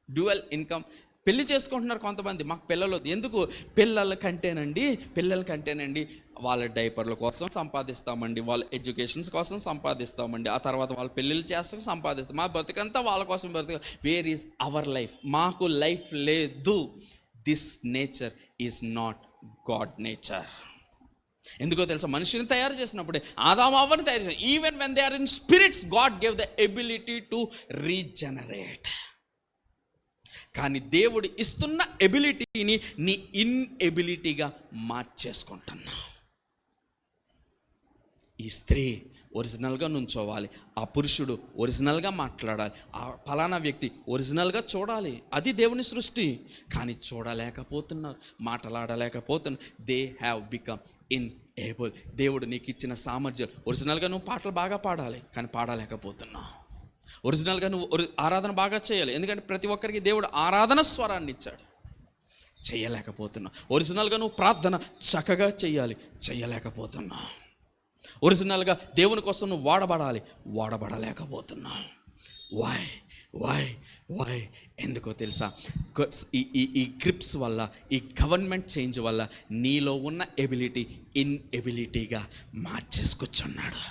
dual income. పెళ్లి చేసుకుంటున్నారు కొంతమంది, మాకు పిల్లలు ఎందుకు? పిల్లల కంటేనండి వాళ్ళ డైపర్ల కోసం సంపాదిస్తామండి, వాళ్ళ ఎడ్యుకేషన్స్ కోసం సంపాదిస్తామండి, ఆ తర్వాత వాళ్ళ పెళ్ళిళ్ళు చేస్తాం, సంపాదిస్తాం, మా బతుకంతా వాళ్ళ కోసం వేర్ ఈజ్ అవర్ లైఫ్? మాకు లైఫ్ లేదు. This nature is not God nature. ఎందుకో తెలుసా? మనిషిని తయారు చేసినప్పుడే, ఆదాము అవ్వని తయారు చేసిన, even when they are in spirits, God gave the ability to regenerate. కానీ దేవుడు ఇస్తున్న ఎబిలిటీని నీ ఇన్ఎబిలిటీగా మార్చేసుకుంటున్నా. ఈ స్త్రీ ఒరిజినల్గా నుంచోవాలి, ఆ పురుషుడు ఒరిజినల్గా మాట్లాడాలి, ఆ ఫలానా వ్యక్తి ఒరిజినల్గా చూడాలి. అది దేవుని సృష్టి. కానీ చూడలేకపోతున్నారు, మాట్లాడలేకపోతున్నారు. They have become unable. దేవుడు నీకు ఇచ్చిన సామర్థ్యం, ఒరిజినల్గా నువ్వు పాటలు బాగా పాడాలి, కానీ పాడలేకపోతున్నావు. ఒరిజినల్గా నువ్వు ఆరాధన బాగా చేయాలి, ఎందుకంటే ప్రతి ఒక్కరికి దేవుడు ఆరాధన స్వరాన్ని ఇచ్చాడు, చేయలేకపోతున్నావు. ఒరిజినల్గా నువ్వు ప్రార్థన చక్కగా చేయలేకపోతున్నావు. ఒరిజినల్గా దేవుని కోసం నువ్వు వాడబడలేకపోతున్నావు. వై ఎందుకో తెలుసా? ఈ గ్రిప్స్ వల్ల, ఈ గవర్నమెంట్ చేంజ్ వల్ల నీలో ఉన్న ఎబిలిటీ ఇన్ఎబిలిటీగా మార్చేసుకొచ్చున్నాడు.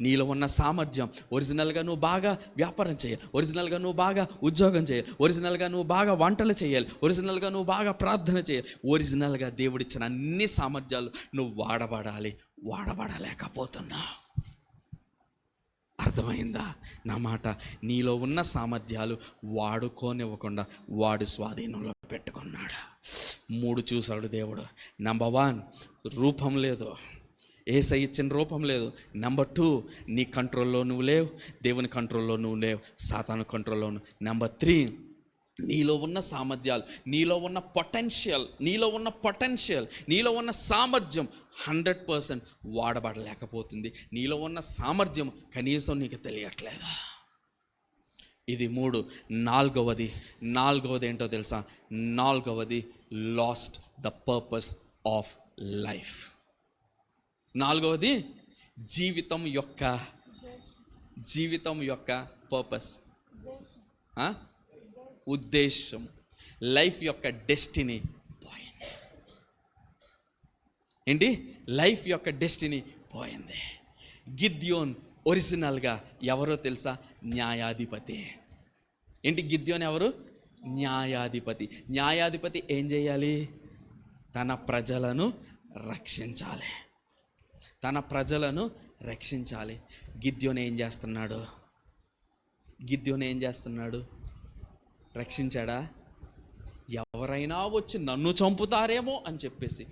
నీలో ఉన్న సామర్థ్యం, ఒరిజినల్గా నువ్వు బాగా వ్యాపారం చేయాలి, ఒరిజినల్గా నువ్వు బాగా ఉద్యోగం చేయాలి, ఒరిజినల్గా నువ్వు బాగా వంటలు చేయాలి, ఒరిజినల్గా నువ్వు బాగా ప్రార్థన చేయాలి, ఒరిజినల్గా దేవుడిచ్చిన అన్ని సామర్థ్యాలు నువ్వు వాడబడలేకపోతున్నావు. అర్థమైందా నా మాట? నీలో ఉన్న సామర్థ్యాలు వాడుకోనివ్వకుండా వాడు స్వాధీనంలో పెట్టుకున్నాడు. 3 చూశాడు దేవుడు. నంబర్ 1, రూపం లేదు, యేసయ్య ఇచ్చిన రూపం లేదు. నంబర్ 2, నీ కంట్రోల్లో నువ్వు లేవు, దేవుని కంట్రోల్లో నువ్వు లేవు, సాతాను కంట్రోల్లో నువ్వు. నంబర్ 3, నీలో ఉన్న సామర్థ్యాలు, నీలో ఉన్న పొటెన్షియల్, నీలో ఉన్న సామర్థ్యం 100% వాడబడలేకపోతుంది. నీలో ఉన్న సామర్థ్యం కనీసం నీకు తెలియట్లేదు. ఇది 3. నాలుగవది ఏంటో తెలుసా? నాలుగవది last the purpose of life. నాలుగవది జీవితం యొక్క పర్పస్, ఉద్దేశం, లైఫ్ యొక్క డెస్టినీ పోయింది. ఏంటి? లైఫ్ యొక్క డెస్టినీ పోయింది. గిద్యోన్ ఒరిజినల్గా ఎవరో తెలుసా? న్యాయాధిపతి. ఏంటి? గిద్యోన్ ఎవరు? న్యాయాధిపతి. న్యాయాధిపతి ఏం చేయాలి? తన ప్రజలను రక్షించాలి. గిద్యోన్ ఏం చేస్తున్నాడు? రక్షించాడా? ఎవరైనా వచ్చి నన్ను చంపుతారేమో అని చెప్పేసి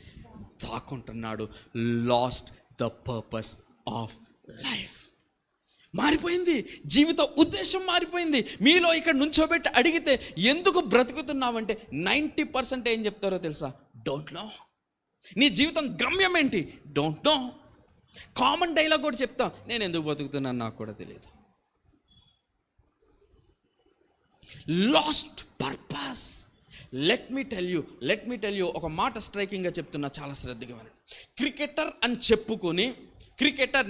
దాక్కుంటున్నాడు. Lost the purpose of life. మారిపోయింది, జీవిత ఉద్దేశం మారిపోయింది. మీలో ఇక్కడ నుంచోబెట్టి అడిగితే ఎందుకు బ్రతుకుతున్నావంటే 90% ఏం చెప్తారో తెలుసా? Don't know. నీ జీవితం గమ్యం ఏంటి? Don't know. కామన్ డైలాగ్ కూడా చెప్తాం, నేను ఎందుకు బతుకుతున్నాను నాకు కూడా తెలియదు. Last purpose. Let me tell you ఒక మాట స్ట్రైకింగ్గా చెప్తున్నా, చాలా శ్రద్ధగా వినండి. క్రికెటర్ అని చెప్పుకొని,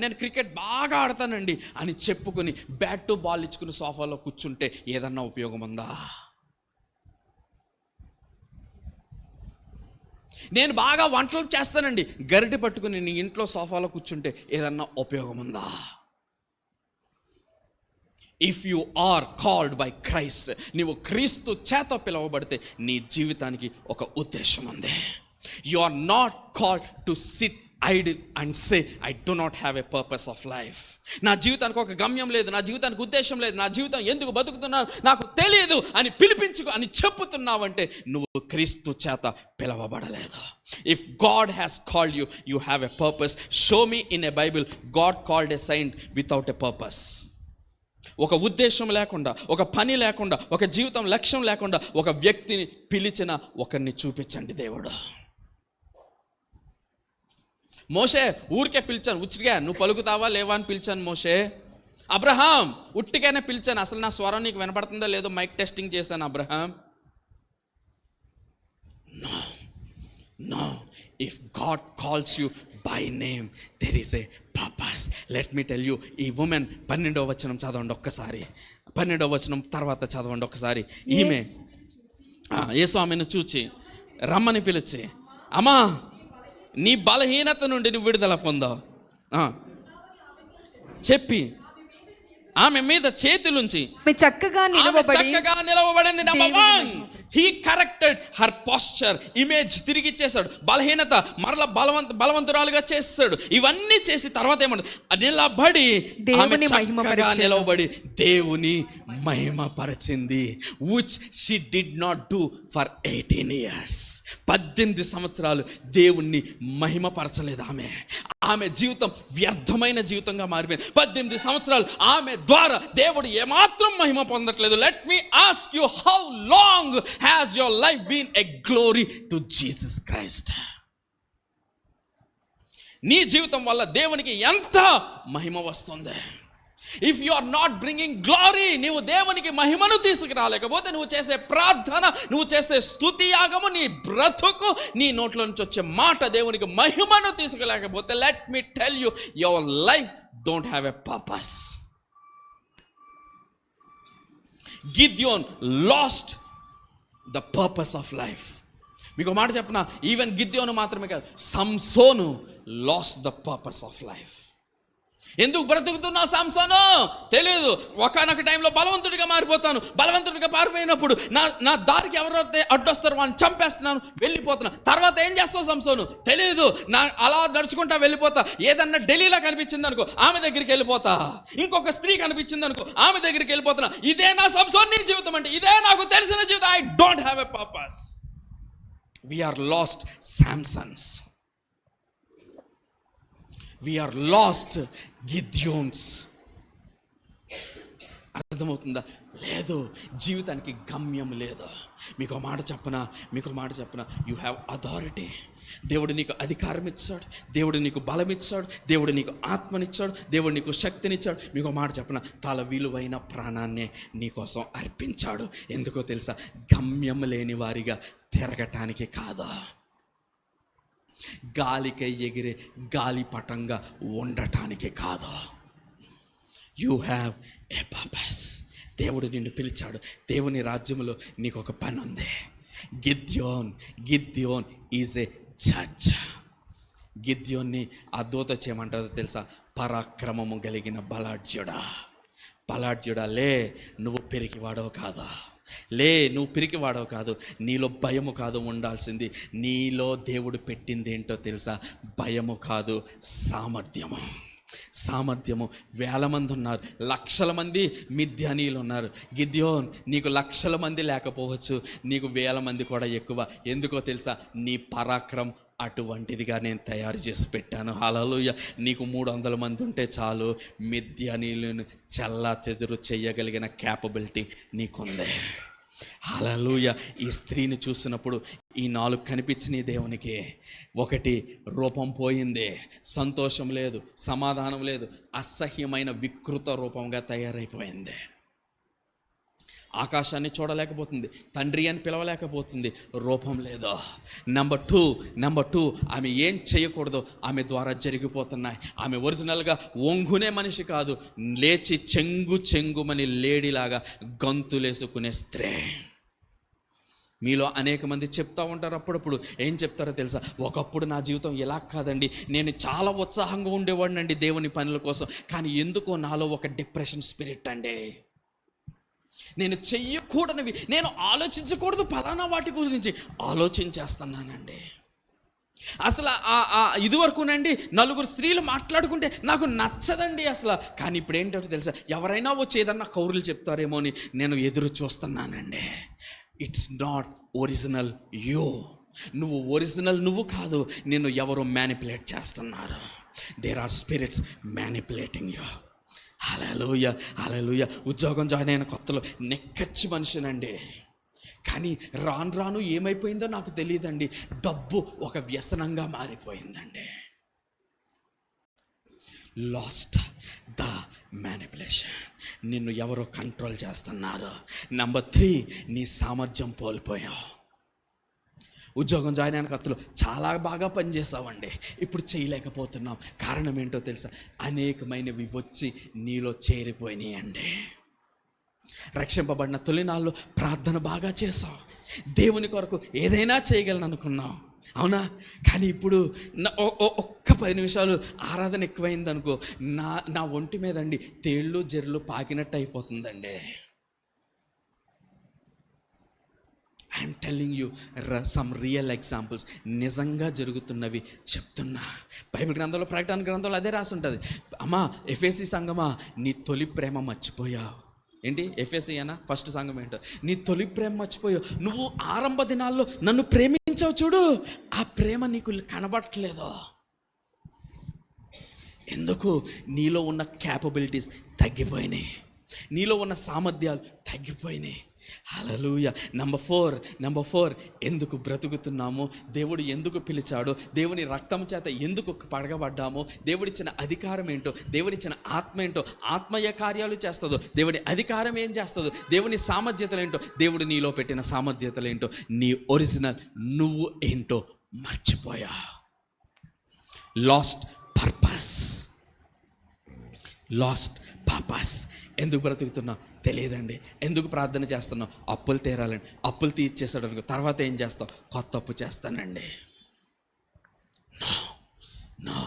నేను క్రికెట్ బాగా ఆడతానండి అని చెప్పుకొని బ్యాట్ టు బాల్ ఇచ్చుకుని సోఫాలో కూర్చుంటే ఏదన్నా ఉపయోగం ఉందా? నేను బాగా వంటలు చేస్తానండి గరిటె పట్టుకుని నీ ఇంట్లో సోఫాలో కూర్చుంటే ఏదన్నా ఉపయోగం ఉందా? If you are called by Christ, నీవు క్రీస్తు చేత పిలువబడితే నీ జీవితానికి ఒక ఉద్దేశం ఉంది. You are not called to sit and say I do not have a purpose of life. నా జీవితానికి ఒక గమ్యం లేదు, నా జీవితానికి ఉద్దేశం లేదు, నా జీవితం ఎందుకు బతుకుతున్నాను నాకు తెలియదు అని పిలిపించుకో అని చెప్పుతున్నావంటే నువ్వు క్రీస్తు చేత పిలవబడలేదు. If God has called you, you have a purpose. Show me in a Bible God called a saint without a purpose. ఒక ఉద్దేశం లేకుండా, ఒక పని లేకుండా, ఒక జీవితం లక్ష్యం లేకుండా ఒక వ్యక్తిని పిలిచిన ఒకరిని చూపించండి దేవుడు. మోషే ఊరికే పిలిచాను, ఉచ్చిగా నువ్వు పలుకుతావా లేవా అని పిలిచాను మోషే. అబ్రహాం ఉట్టిగానే పిలిచాను, అసలు నా స్వరం నీకు వినపడుతుందో లేదో మైక్ టెస్టింగ్ చేశాను. Abraham no, if God calls you by name there is a purpose. Let me tell you. ఈ ఉమెన్ 12వ వచనం చదవండి ఒక్కసారి, 12వ వచనం తర్వాత చదవండి ఒక్కసారి. ఈమె యేసు ఆమెను చూచి రమ్మని పిలిచి, అమ్మా నీ బలహీనత నుండి నువ్వు విడుదల పొందావు చెప్పి ఆమె మీద చేతులుంచి చక్కగా నిలవబడింది. Number 1, he corrected her posture. Image తిరిగి ఇచ్చేశాడు, బలహీనత మరలా బలవంతురాలుగా చేస్తాడు. ఇవన్నీ చేసి తర్వాత ఏమన్నా నిలబడి ఆమె చక్కగా నిలవబడి దేవుని మహిమపరచింది. which she did not do for 18 years. 18 సంవత్సరాలు దేవుణ్ణి మహిమపరచలేదు ఆమె జీవితం వ్యర్థమైన జీవితంగా మారిపోయింది. 18 సంవత్సరాలు ఆమె ద్వారా దేవుడు ఏమాత్రం మహిమ పొందట్లేదు. Let me ask you, how long has your life been a glory to Jesus Christ? నీ జీవితం వల్ల దేవునికి ఎంత మహిమ వస్తుంది? If you are not bringing glory, నువ్వు దేవునికి మహిమను తీసుకురాలేకపోతే, నువ్వు చేసే ప్రార్థన, నువ్వు చేసే స్తుతి యాగము, నీ బ్రతుకు, నీ నోట్లో నుంచి వచ్చే మాట దేవునికి మహిమను తీసుకురాలేకపోతే, let me tell you, your life don't have a purpose. Gideon lost the purpose of life. మీకు మాట చెప్పనా, ఈవెన్ గిద్యోను మాత్రమే కాదు, సంసోను lost the purpose of life. ఎందుకు బ్రతుకుతున్నావు సంసోను? తెలియదు. ఒకనొక టైంలో బలవంతుడిగా మారిపోతాను. బలవంతుడిగా పారిపోయినప్పుడు నా దారికి ఎవరైతే అడ్డొస్తారో వాళ్ళని చంపేస్తున్నాను, వెళ్ళిపోతున్నాను. తర్వాత ఏం చేస్తావు సంసోను? తెలియదు. అలా నడుచుకుంటా వెళ్ళిపోతా. ఏదన్నా ఢిల్లీలో కనిపించింది అనుకో, ఆమె దగ్గరికి వెళ్ళిపోతా. ఇంకొక స్త్రీ కనిపించింది అనుకో, ఆమె దగ్గరికి వెళ్ళిపోతున్నా. ఇదే నా సంసోన్ నీ జీవితం అంటే, ఇదే నాకు తెలిసిన జీవితం. I don't have a purpose. We are lost Samsons. We are lost Gideons. అర్థమవుతుందా? లేదు, జీవితానికి గమ్యం లేదు. మీకు మాట చెప్పనా, యు హ్యావ్ అథారిటీ. దేవుడు నీకు అధికారం ఇచ్చాడు, దేవుడు నీకు బలం ఇచ్చాడు, దేవుడు నీకు ఆత్మనిచ్చాడు, దేవుడు నీకు శక్తినిచ్చాడు. మీకు మాట చెప్పనా, తల విలువైన ప్రాణాన్నే నీకోసం అర్పించాడు. ఎందుకో తెలుసా? గమ్యం లేని వారిగా తిరగటానికి కాదా, గాలికై ఎగిరే గాలిపటంగా ఉండటానికి కాదు. You have a purpose. దేవుడు నిన్ను పిలిచాడు. దేవుని రాజ్యంలో నీకు ఒక పని ఉంది. గిద్యోన్ ఈజ్ ఏ జడ్జ్. గిద్యోన్ని ఆ దూత చేయమంటారో తెలుసా? పరాక్రమము కలిగిన బలాఢ్యుడా, లే, నువ్వు పెరిగివాడవు కాదా, లే, నువ్వు పిరికివాడవు కాదు, నీలో భయము కాదు ఉండాల్సింది. నీలో దేవుడు పెట్టింది ఏంటో తెలుసా? భయము కాదు, సామర్థ్యము. 1000 మంది ఉన్నారు, 1,00,000 మంది మిద్యానీయులు ఉన్నారు. గిద్యోన్, నీకు 1,00,000 మంది లేకపోవచ్చు, నీకు 1000 మంది కూడా ఎక్కువ. ఎందుకో తెలుసా? నీ పరాక్రమం అటువంటిదిగా నేను తయారు చేసి పెట్టాను. హల్లెలూయా. నీకు 300 మంది ఉంటే చాలు, మిద్యానీయులను చెల్లాచెదురు చేయగలిగిన క్యాపబిలిటీ నీకుంది. హల్లెలూయా. ఈ స్త్రీని చూసినప్పుడు ఈ 4 కనిపించినాయి దేవునికి. 1, రూపం పోయింది, సంతోషం లేదు, సమాధానం లేదు, అసహ్యమైన వికృత రూపంగా తయారైపోయింది. ఆకాశాన్ని చూడలేకపోతుంది, తండ్రి అని పిలవలేకపోతుంది, రూపం లేదు. నెంబర్ టూ, ఆమె ఏం చేయకూడదు ఆమె ద్వారా జరిగిపోతున్నాయి. ఆమె ఒరిజినల్గా ఒంగునే మనిషి కాదు, లేచి చెంగుమని లేడీలాగా గంతులేసుకునే స్త్రీ. మీలో అనేక మంది చెప్తూ ఉంటారు, అప్పుడప్పుడు ఏం చెప్తారో తెలుసా? ఒకప్పుడు నా జీవితం ఇలా కాదండి, నేను చాలా ఉత్సాహంగా ఉండేవాడినండి దేవుని పనుల కోసం, కానీ ఎందుకో నాలో ఒక డిప్రెషన్ స్పిరిట్ అండి. నేను చెయ్యకూడనివి, నేను ఆలోచించకూడదు, ఫలానా వాటి గురించి ఆలోచించేస్తున్నానండి. అసలు ఇదివరకునండి నలుగురు స్త్రీలు మాట్లాడుకుంటే నాకు నచ్చదండి అసలు. కానీ ఇప్పుడు ఏంటో తెలుసా, ఎవరైనా వచ్చి ఏదన్నా కౌరులు చెప్తారేమో అని నేను ఎదురు చూస్తున్నానండి. It's not original you. నువ్వు ఒరిజినల్ నువ్వు కాదు, నిన్ను ఎవరు మ్యానిపులేట్ చేస్తున్నారు. There are spirits manipulating you. Hallelujah, hallelujah. ఉద్యోగం జాయిన్ అయిన కొత్తలో నెక్కచ్చి మనిషినండి. కానీ రాను రాను ఏమైపోయిందో నాకు తెలియదండి, డబ్బు ఒక వ్యసనంగా మారిపోయిందండి. Lost the manipulation. నిన్ను ఎవరో కంట్రోల్ చేస్తున్నారు. నెంబర్ 3, నీ సామర్థ్యం కోల్పోయావు. ఉద్యోగం జాయిన్ అయిన కొత్తలో చాలా బాగా పనిచేసావండి, ఇప్పుడు చేయలేకపోతున్నాం. కారణం ఏంటో తెలుసా, అనేకమైనవి వచ్చి నీలో చేరిపోయినాయండి. రక్షింపబడిన తొలినాళ్ళు ప్రార్థన బాగా చేసావు, దేవుని కొరకు ఏదైనా చేయగలను అనుకున్నావు, అవునా? కానీ ఇప్పుడు ఒక్క 10 నిమిషాలు ఆరాధన ఎక్కువైంది అనుకో, నా ఒంటి మీద అండి తేళ్ళు జర్లు పాకినట్టు అయిపోతుందండి. I'm telling you some real examples. నిజంగా జరుగుతున్నవి చెప్తున్నా. బైబిల్ గ్రంథంలో, ప్రకటన గ్రంథంలో అదే రాసి ఉంటుంది. అమ్మా ఎఫెసీ సంఘమా, నీ తొలి ప్రేమ మర్చిపోయావు. ఏంటి ఎఫెసీ అనా? ఫస్ట్ సంఘం ఏంటో, నీ తొలి ప్రేమ మర్చిపోయావు. నువ్వు ఆరంభ దినాల్లో నన్ను ప్రేమించావు చూడు, ఆ ప్రేమ నీకు కనబడట్లేదు. ఎందుకు? నీలో ఉన్న క్యాపబిలిటీస్ తగ్గిపోయినాయి, నీలో ఉన్న సామర్థ్యాలు తగ్గిపోయినాయి. హల్లెలూయా. నెంబర్ 4 ఎందుకు బ్రతుకుతున్నాము, దేవుడు ఎందుకు పిలిచాడు, దేవుని రక్తం చేత ఎందుకు పడగబడ్డాము, దేవుడిచ్చిన అధికారం ఏంటో, దేవుడిచ్చిన ఆత్మ ఏంటో, ఆత్మీయ కార్యాలు చేస్తుందో, దేవుని అధికారం ఏం చేస్తుందో, దేవుని సామర్థ్యతలు ఏంటో, దేవుడు నీలో పెట్టిన సామర్థ్యతలు ఏంటో, నీ ఒరిజినల్ నువ్వు ఏంటో మర్చిపోయా. Last purpose. ఎందుకు బ్రతుకుతున్నావు తెలియదండి. ఎందుకు ప్రార్థన చేస్తున్నావు? అప్పులు తీరాలండి. అప్పులు తీర్చేసాడు అనుకో, తర్వాత ఏం చేస్తావు? కొత్త అప్పు చేస్తానండి. నో,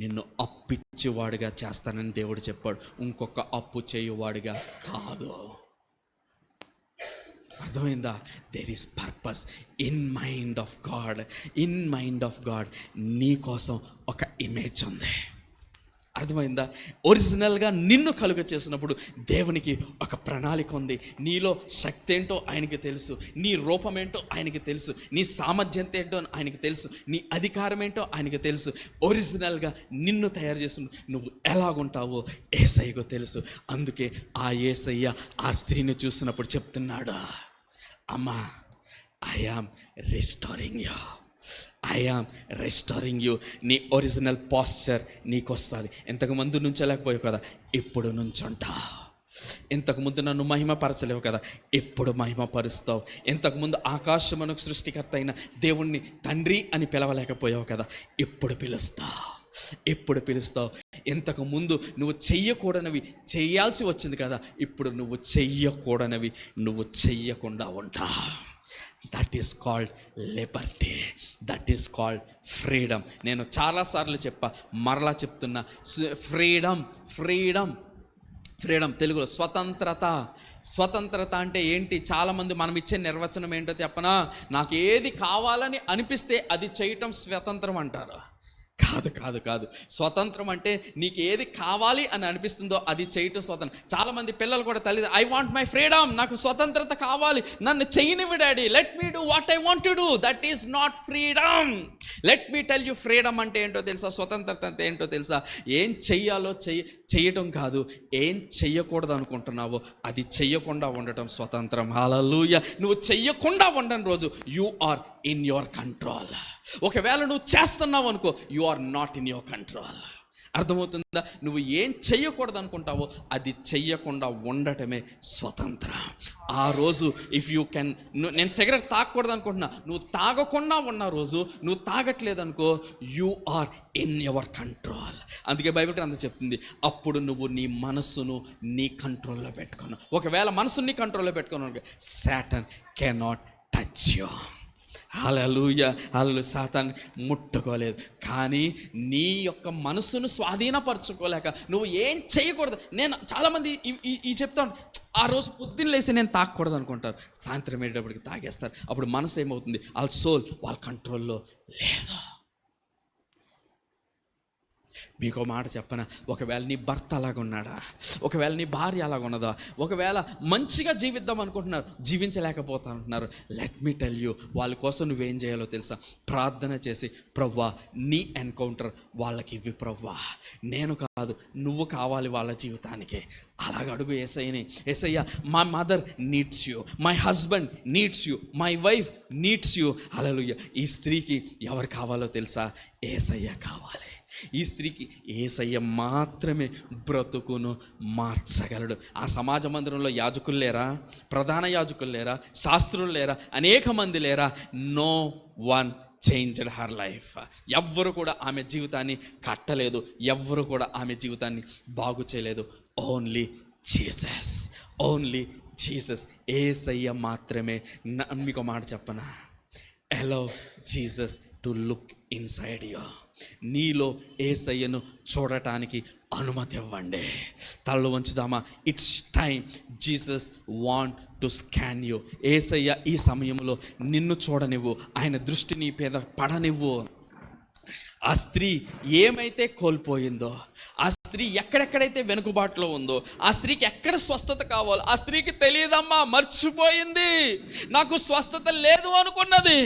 నిన్ను అప్పిచ్చేవాడిగా చేస్తానని దేవుడు చెప్పాడు, ఇంకొక అప్పు చేయువాడిగా కాదు. అర్థమైందా? There is purpose in mind of God. నీ కోసం ఒక ఇమేజ్ ఉంది. అర్థమైందా? ఒరిజినల్గా నిన్ను కలుగ చేసినప్పుడు దేవునికి ఒక ప్రణాళిక ఉంది. నీలో శక్తి ఏంటో ఆయనకి తెలుసు, నీ రూపం ఏంటో ఆయనకి తెలుసు, నీ సామర్థ్యం ఏంటో ఆయనకి తెలుసు, నీ అధికారం ఏంటో ఆయనకి తెలుసు. ఒరిజినల్గా నిన్ను తయారు చేసిన నువ్వు ఎలాగుంటావో యేసయ్యకు తెలుసు. అందుకే ఆ యేసయ్య ఆ స్త్రీని చూసినప్పుడు చెప్తున్నాడు, అమ్మా ఐ యామ్ రిస్టోరింగ్ యూ. నీ ఒరిజినల్ పాస్చర్ నీకు వస్తుంది. ఇంతకుముందు నుంచలేకపోయావు కదా, ఇప్పుడు నుంచుంటా. ఇంతకుముందు నన్ను మహిమపరచలేవు కదా, ఇప్పుడు మహిమపరుస్తావు. ఇంతకుముందు ఆకాశమునకు సృష్టికర్త అయిన దేవుణ్ణి తండ్రి అని పిలవలేకపోయావు కదా, ఇప్పుడు పిలుస్తావు. ఇంతకుముందు నువ్వు చెయ్యకూడనివి చేయాల్సి వచ్చింది కదా, ఇప్పుడు నువ్వు చెయ్యకూడనివి నువ్వు చెయ్యకుండా ఉంటావు. That is called Liberty, that is called freedom. నేను చాలాసార్లు మరలా చెప్తున్నా, ఫ్రీడమ్ తెలుగులో స్వతంత్రత అంటే ఏంటి? చాలామంది మనం ఇచ్చే నిర్వచనం ఏంటో చెప్పనా? నాకు ఏది కావాలని అనిపిస్తే అది చేయటం స్వతంత్రం అంటారు. కాదు. స్వతంత్రం అంటే నీకు ఏది కావాలి అని అనిపిస్తుందో అది చేయటం స్వతంత్రం. చాలామంది పిల్లలు కూడా తల్లి, ఐ వాంట్ మై ఫ్రీడమ్, నాకు స్వతంత్రత కావాలి, నన్ను చెయ్యనివ్వు daddy, let me do what I want to do. That is not freedom. Let me tell you, freedom అంటే ఏంటో తెలుసా? స్వతంత్రత అంటే ఏంటో తెలుసా? ఏం చెయ్యాలో చెయ్యటం కాదు, ఏం చెయ్యకూడదు అనుకుంటున్నావో అది చెయ్యకుండా ఉండటం స్వతంత్రం. హల్లెలూయా. నువ్వు చెయ్యకుండా ఉండని రోజు you are in your control. ఒకవేళ నువ్వు చేస్తున్నావు అనుకో, you are not in your control. అర్థమవుతుందా? నువ్వు ఏం చెయ్యకూడదు అనుకుంటావో అది చెయ్యకుండా ఉండటమే స్వతంత్రం. ఆ రోజు ఇఫ్ యూ కెన్, నేను సిగరెట్ తాగకూడదు అనుకుంటున్నా, నువ్వు తాగకుండా ఉన్న రోజు, నువ్వు తాగట్లేదనుకో, you are in your control. అందుకే బైబిల్ గ్రంథం చెప్తుంది, అప్పుడు నువ్వు నీ మనస్సును నీ కంట్రోల్లో పెట్టుకున్నావు. ఒకవేళ మనసుని నీ కంట్రోల్లో పెట్టుకున్నావు, సాటన్ కెనాట్ టచ్ యూ. హల్లెలూయా. సాతాన్ని ముట్టుకోలేదు. కానీ నీ యొక్క మనసును స్వాధీనపరచుకోలేక నువ్వు ఏం చేయకూడదు. నేను చాలామంది ఈ చెప్తాను, ఆ రోజు పొద్దున్న లేసి నేను తాగకూడదు అనుకుంటారు, సాయంత్రం వెళ్ళేటప్పటికి తాగేస్తారు. అప్పుడు మనసు ఏమవుతుంది? వాళ్ళ సోల్ వాళ్ళ కంట్రోల్లో లేదు. మీకు మాట చెప్పనా, ఒకవేళ నీ భర్త అలాగున్నాడా, ఒకవేళ నీ భార్య అలాగున్నదా, ఒకవేళ మంచిగా జీవిద్దాం అనుకుంటున్నారు, జీవించలేకపోతా అంటున్నారు, లెట్ మీ టెల్ యూ, వాళ్ళ కోసం నువ్వేం చేయాలో తెలుసా? ప్రార్థన చేసి, ప్రవ్వా నీ ఎన్కౌంటర్ వాళ్ళకి ఇవ్వి ప్రవ్వా, నేను కాదు నువ్వు కావాలి వాళ్ళ జీవితానికి. అలాగ అడుగు యేసయ్యని. Yesayya, my mother needs you, my husband needs you, my wife needs you. Hallelujah. ఈ స్త్రీకి ఎవరు కావాలో తెలుసా? యేసయ్య కావాలి. ఈ స్త్రీకి యేసయ్య మాత్రమే బ్రతుకును మార్చగలడు. ఆ సమాజ మందిరంలో యాజకులు లేరా, ప్రధాన యాజకులు లేరా, శాస్త్రులు లేరా, అనేక మంది లేరా? No one changed her life. ఎవ్వరు కూడా ఆమె జీవితాన్ని కట్టలేదు, ఎవ్వరు కూడా ఆమె జీవితాన్ని బాగు చేయలేదు. Only Jesus, only Jesus. Yesayya మాత్రమే. మీకు మాట చెప్పనా, allow Jesus to look inside you. నీలో యేసయ్యను చూడటానికి అనుమతి ఇవ్వండి. తలలో వంచుదామా? It's time. Jesus want to scan you. Yesayya ఈ సమయంలో నిన్ను చూడనివ్వు, ఆయన దృష్టి నీ మీద పడనివ్వు. ఆ స్త్రీ ఏమైతే కోల్పోయిందో, ఆ స్త్రీ ఎక్కడెక్కడైతే వెనుకబాటులో ఉందో, ఆ స్త్రీకి ఎక్కడ స్వస్థత కావాలో ఆ స్త్రీకి తెలియదమ్మా. మర్చిపోయింది, నాకు స్వస్థత లేదు అనుకున్నది.